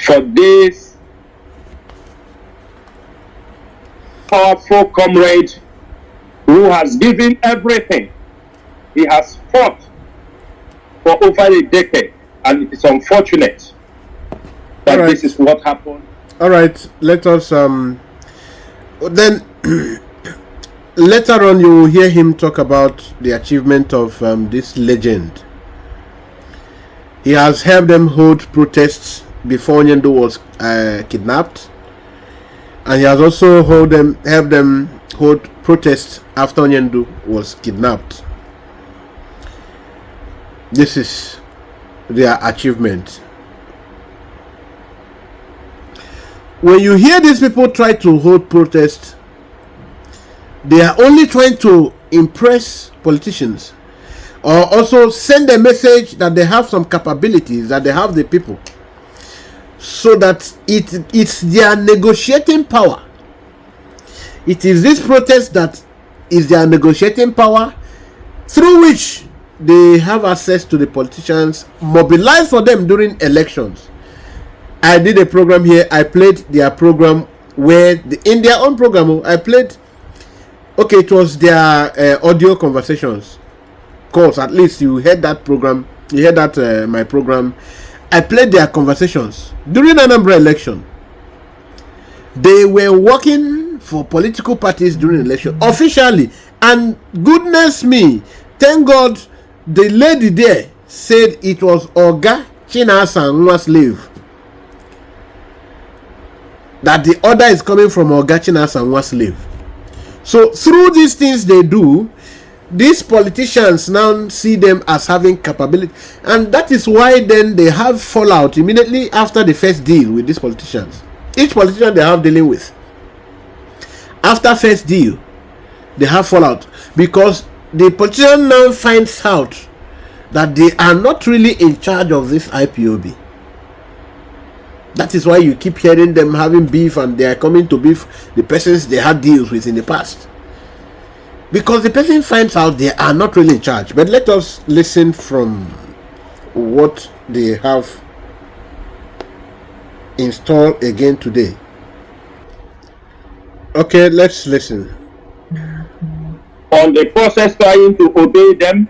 for this powerful comrade who has given everything. He has fought for over a decade, and it is unfortunate that this is what happened. All right, let us then later on you will hear him talk about the achievement of this legend. He has helped them hold protests before Nyendo was kidnapped, and he has also helped them hold protests after Nyendo was kidnapped. This is their achievement. when you hear these people try to hold protests, they are only trying to impress politicians or also send a message that they have some capabilities, that they have the people, so that it's their negotiating power. It is this protest that is their negotiating power, through which they have access to the politicians, mobilize for them during elections. I did a program here. I played their program where in their own program I played. Okay, it was their audio conversations calls. At least you heard that program. You heard that my program. I played their conversations during Anambra election. They were working for political parties during election officially, and goodness me, thank God, the lady there said it was Oga Chinasanwa's slave. That the order is coming from Oga Chinasanwa's slave. So through these things they do, these politicians now see them as having capability, and that is why then they have fallout immediately after the first deal with these politicians. Each politician they have dealing with, after first deal, they have fallout because the politician now finds out that they are not really in charge of this IPOB. That is why you keep hearing them having beef, and they are coming to beef the persons they had deals with in the past, because the person finds out they are not really in charge. But let us listen from what they have installed again today. Okay, let's listen. On the process, trying to obey them,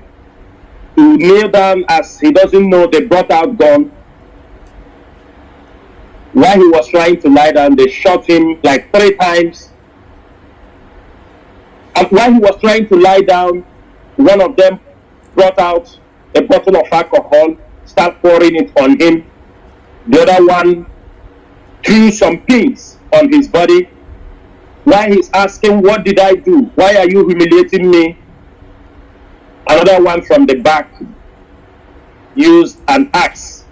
to kneel down as he doesn't know they brought out gun. While he was trying to lie down, they shot him like 3 times. And while he was trying to lie down, one of them brought out a bottle of alcohol, started pouring it on him. The other one threw some pins on his body. While he's asking, what did I do? Why are you humiliating me? Another one from the back used an axe,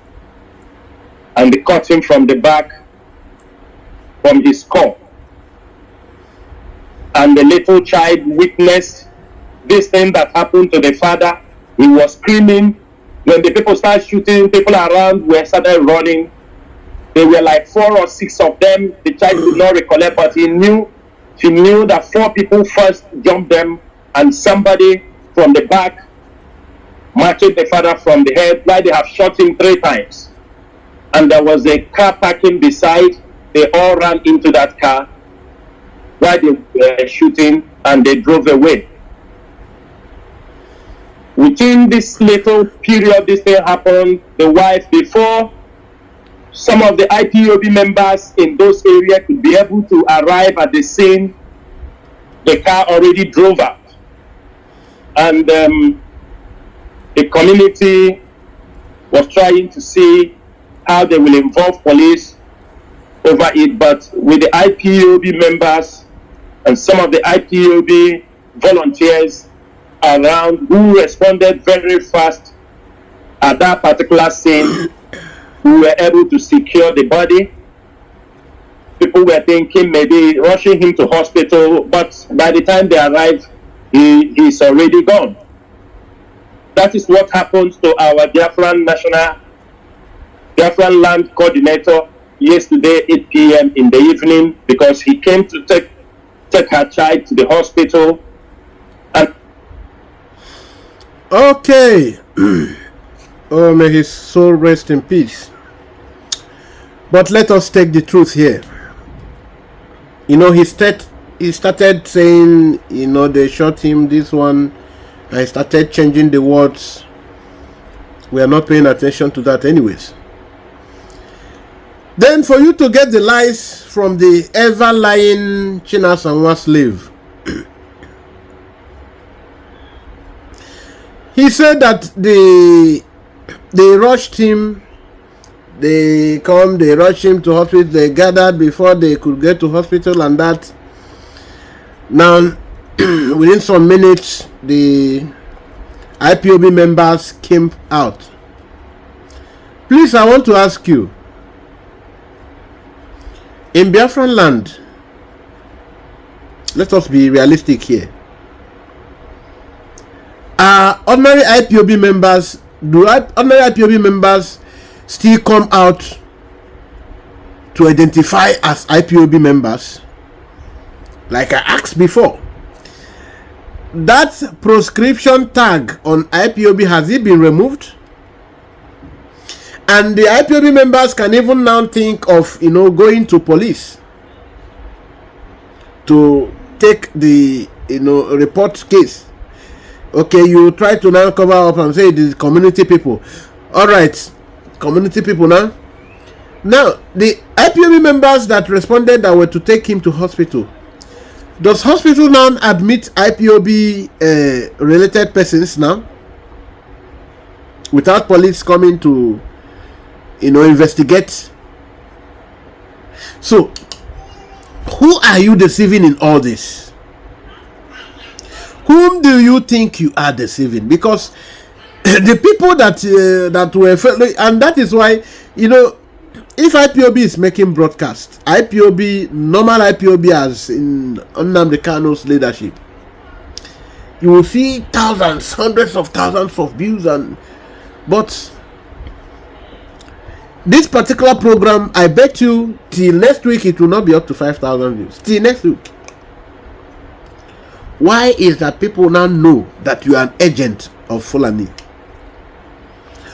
and they cut him from the back, from his skull. And the little child witnessed this thing that happened to the father. He was screaming. When the people started shooting, people around were started running. There were like 4 or 6 of them. The child could not recollect, but he knew that 4 people first jumped them, and somebody from the back matching the father from the head, while they have shot him 3 times. And there was a car parking beside. They all ran into that car while they were shooting, and they drove away. Within this little period this thing happened, the wife, before some of the IPOB members in those areas could be able to arrive at the scene, the car already drove out. And the community was trying to see how they will involve police over it, but with the IPOB members and some of the IPOB volunteers around who responded very fast at that particular scene, we were able to secure the body. People were thinking maybe rushing him to hospital, but by the time they arrived, he's already gone. That is what happens to our Biafran land coordinator yesterday 8 p.m. in the evening, because he came to take her child to the hospital. And okay. Oh, may his soul rest in peace. But let us take the truth here. You know, he started saying, you know, they shot him, this one, and he started changing the words. We are not paying attention to that anyways. Then for you to get the lies from the ever-lying Chinasanwa slave, he said that they rushed him. They rushed him to hospital. They gathered before they could get to hospital, and that. Now, within some minutes, the IPOB members came out. Please, I want to ask you, In Biafran land, let us be realistic here. Ordinary IPOB members, ordinary IPOB members still come out to identify as IPOB members? Like I asked before, that proscription tag on IPOB, has it been removed? And the IPOB members can even now think of, going to police to take the, report case. Okay, you try to now cover up and say it is community people. All right, community people now. Now, the IPOB members that responded that were to take him to hospital, does hospital now admit IPOB related persons now? Without police coming to, investigate? So, who are you deceiving in all this? Whom do you think you are deceiving? Because the people that were, and that is why, if IPOB is making broadcast, IPOB, normal IPOB as in Nnamdi Kanu's leadership, you will see thousands, hundreds of thousands of views, but this particular program, I bet you till next week it will not be up to 5,000 views. Till next week. Why is that people now know that you are an agent of Fulani?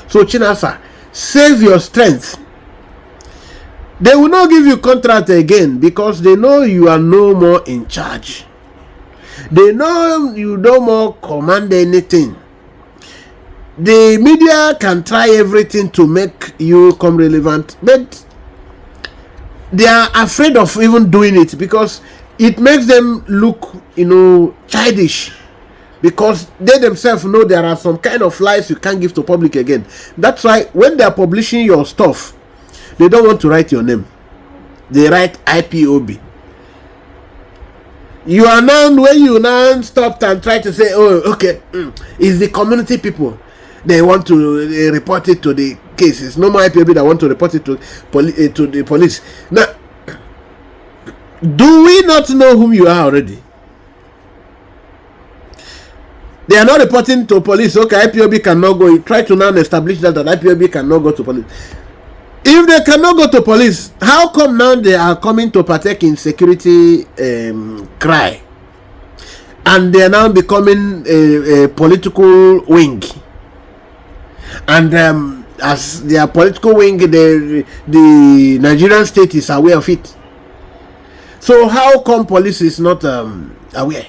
So Chinasa, save your strength. They will not give you contract again because they know you are no more in charge. They know you no more command anything. The media can try everything to make you come relevant, but they are afraid of even doing it because it makes them look, childish. Because they themselves know there are some kind of lies you can't give to public again. That's why when they are publishing your stuff, they don't want to write your name. They write IPOB. You are now, when you now stopped and try to say, oh, okay, it's the community people. They want to report it to the case. It's no more IPOB that want to report it to the police. Now, do we not know whom you are already? They are not reporting to police. Okay, IPOB cannot go. You try to now establish that IPOB cannot go to police. If they cannot go to police, how come now they are coming to partake in security cry? And they are now becoming a political wing. And as their political wing, the Nigerian state is aware of it. So how come police is not aware?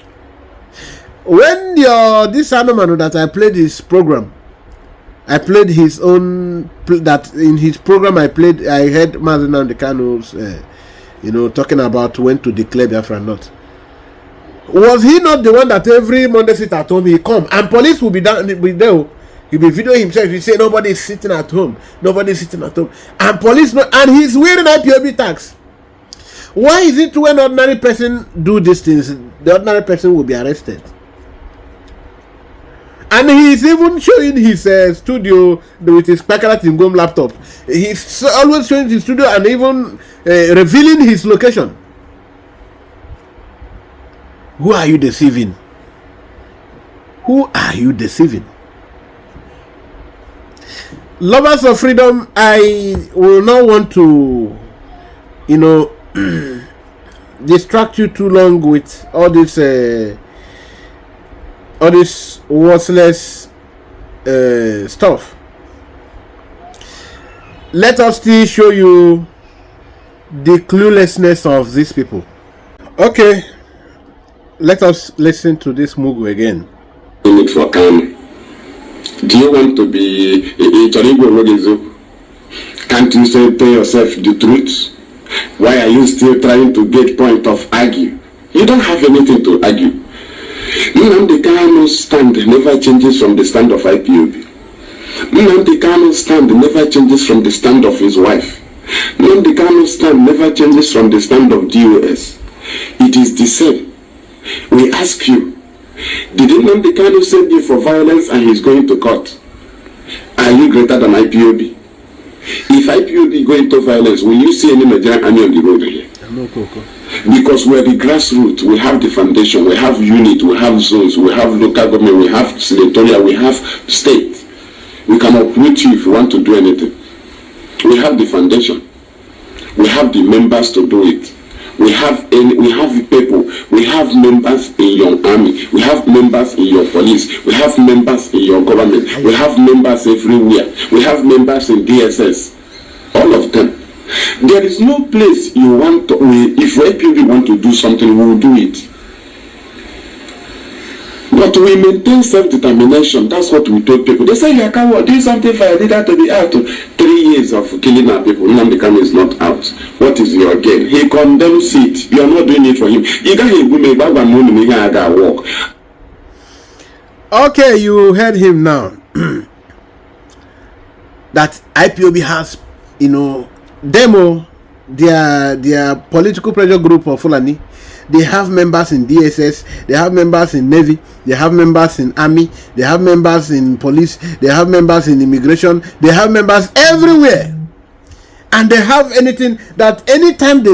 When this animal that I played his program, I played his own, that in his program I heard Nnamdi Kanu's talking about when to declare Biafra not. Was he not the one that every Monday sit at home, he come and police will be down with there, he'll be videoing himself, he say nobody is sitting at home, and police and he's wearing IPOB tags. Why is it when ordinary person do these things, the ordinary person will be arrested? And he's even showing his studio with his Pakala Tingom laptop. He's always showing his studio and even revealing his location. Who are you deceiving? Who are you deceiving? Lovers of freedom, I will not want to, distract you too long with all this worthless stuff. Let us still show you the cluelessness of these people. Okay, let us listen to this Mugu again. For do you want to be a Torigo? Can't you say tell yourself the truth? Why are you still trying to get point of argue? You don't have anything to argue. Nnamdi Kanu's stand never changes from the stand of IPOB. Nnamdi Kanu's stand never changes from the stand of his wife. Nnamdi Kanu's stand never changes from the stand of DOS. It is the same. We ask you, did Nnamdi Kanu send you for violence and he's going to court? Are you greater than IPOB? If IPOB go into violence, will you see any Nigerian army on the road here? No Coco. Because we're the grassroots, we have the foundation, we have unit, we have zones, we have local government, we have senatorial, we have state. We can uproot you if you want to do anything. We have the foundation. We have the members to do it. We have people. We have members in your army. We have members in your police. We have members in your government. We have members everywhere. We have members in DSS. All of them. There is no place you want to. If IPOB want to do something, we will do it. But we maintain self-determination. That's what we told people. They say you can't do something for a leader to be out. 3 years of killing our people. Nnamdi Kanu is not out. What is your gain? He condemns it. You are not doing it for him. You can't walk. Okay, you heard him now. That IPOB has, demo their political pressure group of Fulani. They have members in DSS, they have members in Navy, they have members in Army, they have members in police, they have members in immigration, they have members everywhere. And they have anything that anytime they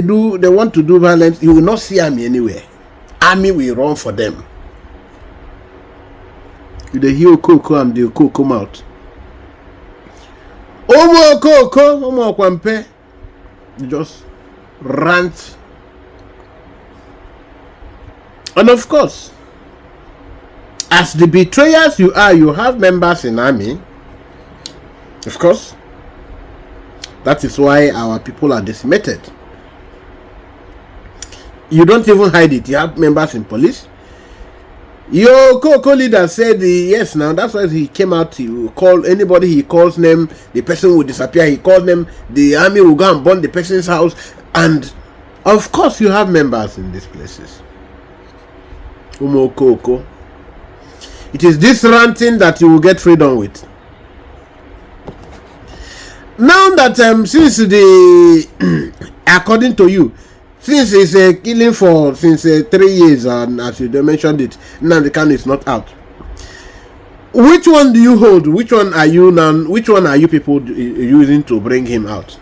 want to do violence, you will not see Army anywhere. Army will run for them. You the hear Coco and the Coco come out. Omo Coco, Omo Kwampe. You just rant. And of course, as the betrayers you are, you have members in army. Of course, that is why our people are decimated. You don't even hide it. You have members in police. Your co-leader said yes. Now that's why he came out. He will call anybody he calls name, the person will disappear. He called them. The army will go and burn the person's house. And of course, you have members in these places. Coco. It is this ranting that you will get freedom with. Now that since the according to you, since it's a killing for 3 years, and as you mentioned it, Nnamdi Kanu is not out. Which one do you hold? Which one are you now? Which one are you people using to bring him out?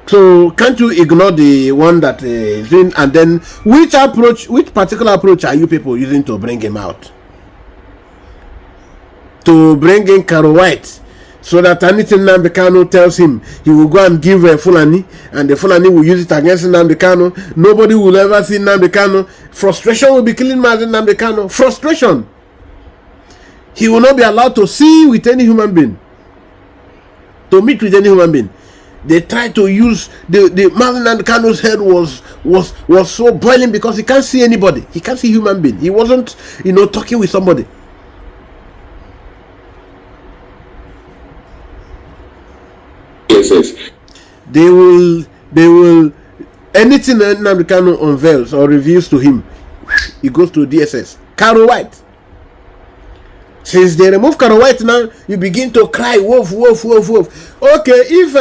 So can't you ignore the one that is in, and then which particular approach are you people using to bring him out? To bring in Caro White, so that anything Nnamdi Kanu tells him, he will go and give a Fulani, and the Fulani will use it against Nnamdi Kanu. Nobody will ever see Nnamdi Kanu. Frustration will be killing Nnamdi Kanu. Frustration. He will not be allowed to see with any human being, to meet with any human being. They tried to use the Nnamdi Kanu's head was so boiling because he can't see anybody. He can't see human being. He wasn't, talking with somebody. Yes. They will anything that Nnamdi Kanu unveils or reveals to him, he goes to DSS. Caro White. Since they remove Caro White now, you begin to cry, wolf, wolf, wolf, wolf. Okay, if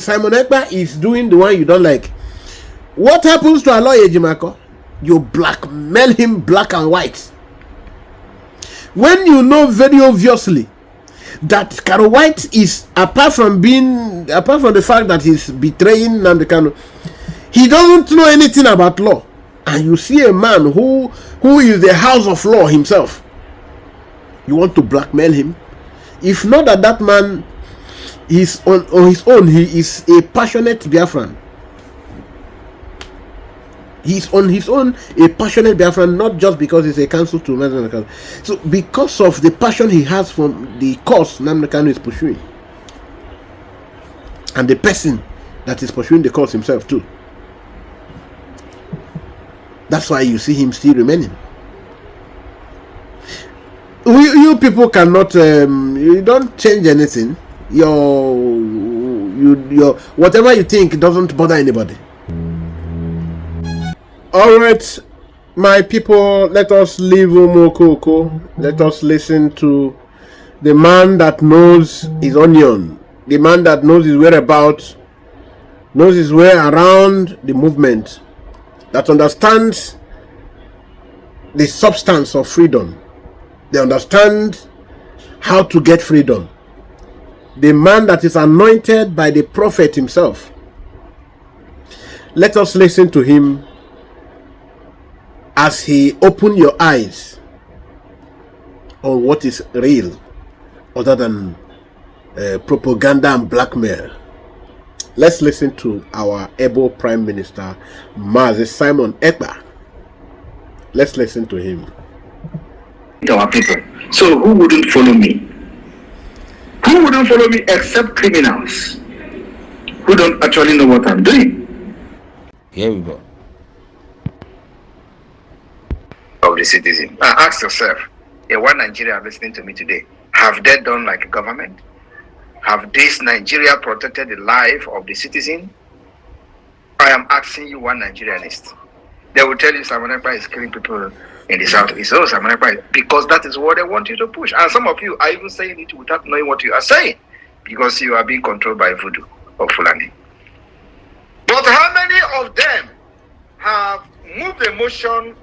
Simon Ekpa is doing the one you don't like, what happens to Aloy Ejimako? You blackmail him black and white. When you know very obviously that Caro White is, apart from the fact that he's betraying Nnamdi Kanu, he doesn't know anything about law. And you see a man who is the house of law himself. You want to blackmail him? If not that man is on his own, he is a passionate Biafran. He's on his own a passionate Biafran, not just because he's a counsel to Nnamdi Kanu. So because of the passion he has from the cause Nnamdi Kanu is pursuing, and the person that is pursuing the cause himself too. That's why you see him still remaining. You people cannot. You don't change anything. Your whatever you think doesn't bother anybody. All right, my people, let us leave Umokoko. Let us listen to the man that knows his onion, the man that knows his whereabouts, knows his way around the movement, that understands the substance of freedom. They understand how to get freedom. The man that is anointed by the prophet himself. Let us listen to him as he opened your eyes on what is real other than propaganda and blackmail. Let's listen to our able Prime Minister, Mazi Simon Ekpa. Let's listen to him. Our people. So who wouldn't follow me? Who wouldn't follow me except criminals who don't actually know what I'm doing? Here we go. Of the citizen. Now ask yourself, one Nigeria listening to me today, have they done like a government? Have this Nigeria protected the life of the citizen? I am asking you, one Nigerianist. They will tell you Simon Ekpa is killing people in the southeast. Oh, Simon Ekpa, because that is what they want you to push. And some of you are even saying it without knowing what you are saying, because you are being controlled by voodoo or Fulani. But how many of them have moved a motion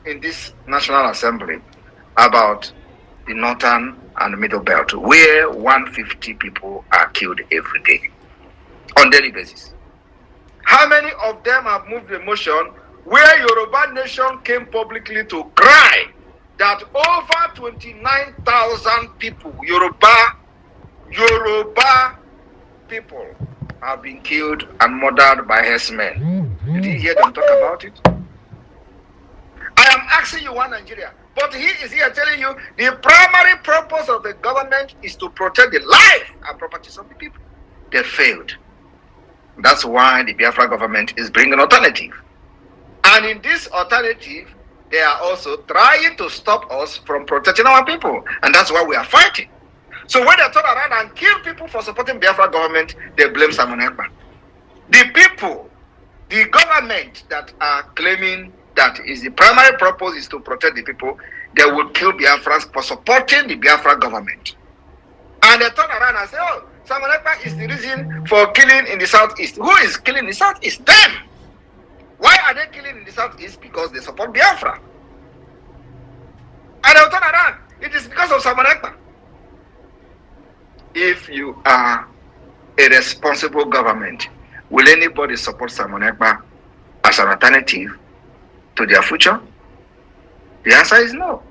in this National Assembly about the northern and middle belt, where 150 people are killed every day on daily basis? How many of them have moved a motion where Yoruba Nation came publicly to cry that over 29,000 people, Yoruba people, have been killed and murdered by herdsmen? Did you hear them talk about it? I am asking you, one Nigeria, but he is here telling you the primary purpose of the government is to protect the life and properties of the people. They failed. That's why the Biafra government is bringing an alternative. And in this alternative, they are also trying to stop us from protecting our people. And that's why we are fighting. So when they turn around and kill people for supporting Biafra government, they blame Simon Ekpa. The people, the government that are claiming that is the primary purpose is to protect the people, they will kill Biafrans for supporting the Biafra government. And they turn around and say, oh, Simon Ekpa is the reason for killing in the southeast. Who is killing in the southeast? Them! Why are they killing in the southeast? Because they support Biafra. And they'll turn around. It is because of Simon Ekpa. If you are a responsible government, will anybody support Simon Ekpa as an alternative to their future? The answer is no.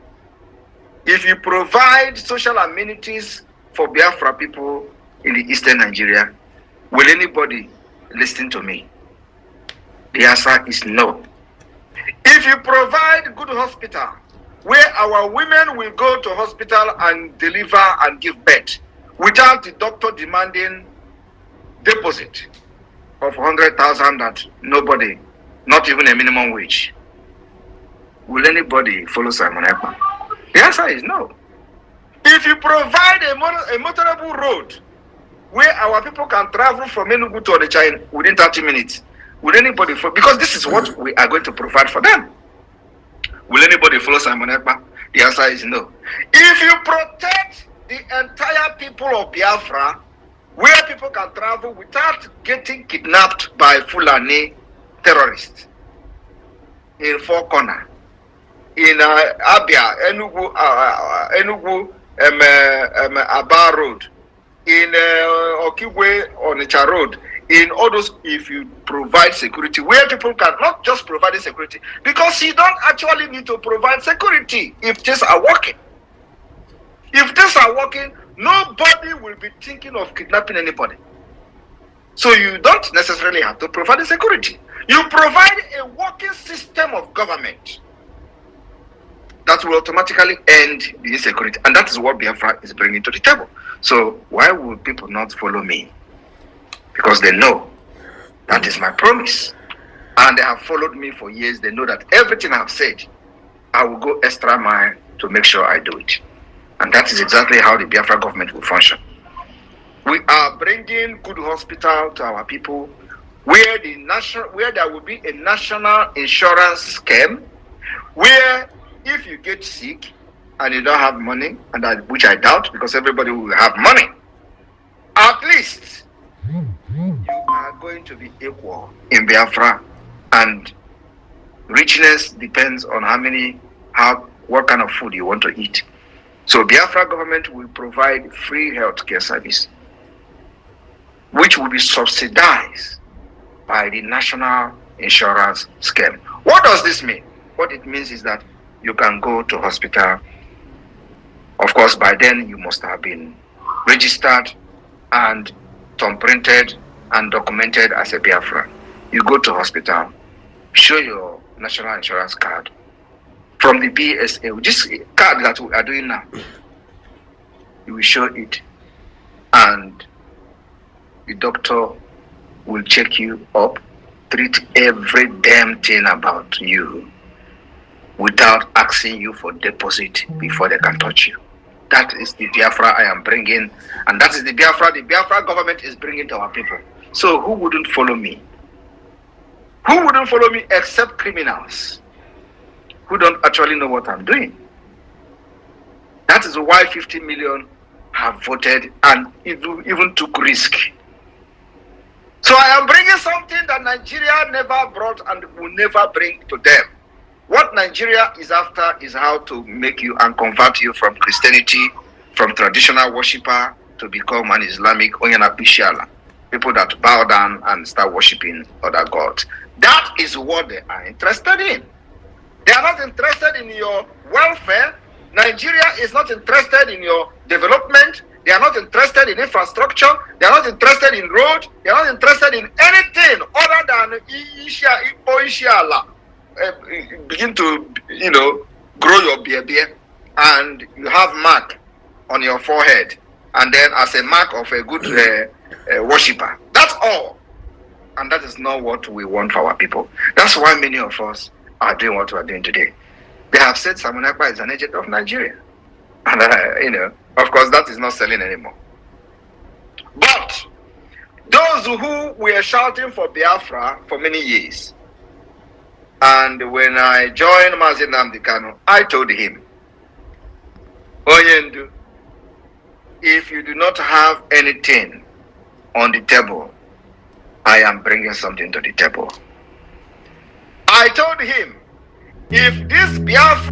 If you provide social amenities for Biafra people in the eastern Nigeria, will anybody listen to me? The answer is no. If you provide good hospital where our women will go to hospital and deliver and give birth without the doctor demanding deposit of 100,000 that nobody, not even a minimum wage, will anybody follow Simon Ekpa? The answer is no. If you provide a motorable road where our people can travel from Enugu to Onitsha within 30 minutes, will anybody follow? Because this is what we are going to provide for them. Will anybody follow Simon Ekpa? The answer is no. If you protect the entire people of Biafra, where people can travel without getting kidnapped by Fulani terrorists in Four Corner, in Abia, Enugu, Aba Road, in Okigwe, Onitsha Road, in all those, if you provide security, where people can not just provide security, because you don't actually need to provide security if things are working. If things are working, nobody will be thinking of kidnapping anybody. So you don't necessarily have to provide the security. You provide a working system of government that will automatically end the insecurity. And that is what Biafra is bringing to the table. So why would people not follow me? Because they know that is my promise. And they have followed me for years. They know that everything I've said, I will go extra mile to make sure I do it. And that is exactly how the Biafra government will function. We are bringing good hospital to our people, where there will be a national insurance scheme, where if you get sick and you don't have money, and which I doubt, because everybody will have money, at least you are going to be equal in Biafra. And richness depends on what kind of food you want to eat. So Biafra government will provide free healthcare service, which will be subsidized by the national insurance scheme. What does this mean? What it means is that you can go to hospital. Of course, by then you must have been registered and thumbprinted and documented as a Biafran. You go to hospital, show your national insurance card from the BSA, this card that we are doing now. You will show it, and the doctor will check you up, treat every damn thing about you without asking you for deposit before they can touch you. That is the Biafra I am bringing, and that is the Biafra government is bringing to our people. So who wouldn't follow me? Who wouldn't follow me except criminals who don't actually know what I'm doing? That is why 50 million have voted and even took risk. So I am bringing something that Nigeria never brought and will never bring to them. What Nigeria is after is how to make you and convert you from Christianity, from traditional worshiper, to become an Islamic Onyana Bishala. People that bow down and start worshipping other gods. That is what they are interested in. They are not interested in your welfare. Nigeria is not interested in your development. They are not interested in infrastructure. They are not interested in road. They are not interested in anything other than Ishala. Begin to, grow your beer, and you have mark on your forehead, and then as a mark of a good worshipper. That's all. And that is not what we want for our people. That's why many of us are doing what we are doing today. They have said Simon Ekpa is an agent of Nigeria. And, of course, that is not selling anymore. But those who were shouting for Biafra for many years, and when I joined Mazi Nnamdi Kanu, I told him, Oyendu, if you do not have anything on the table, I am bringing something to the table. I told him, if this Biafra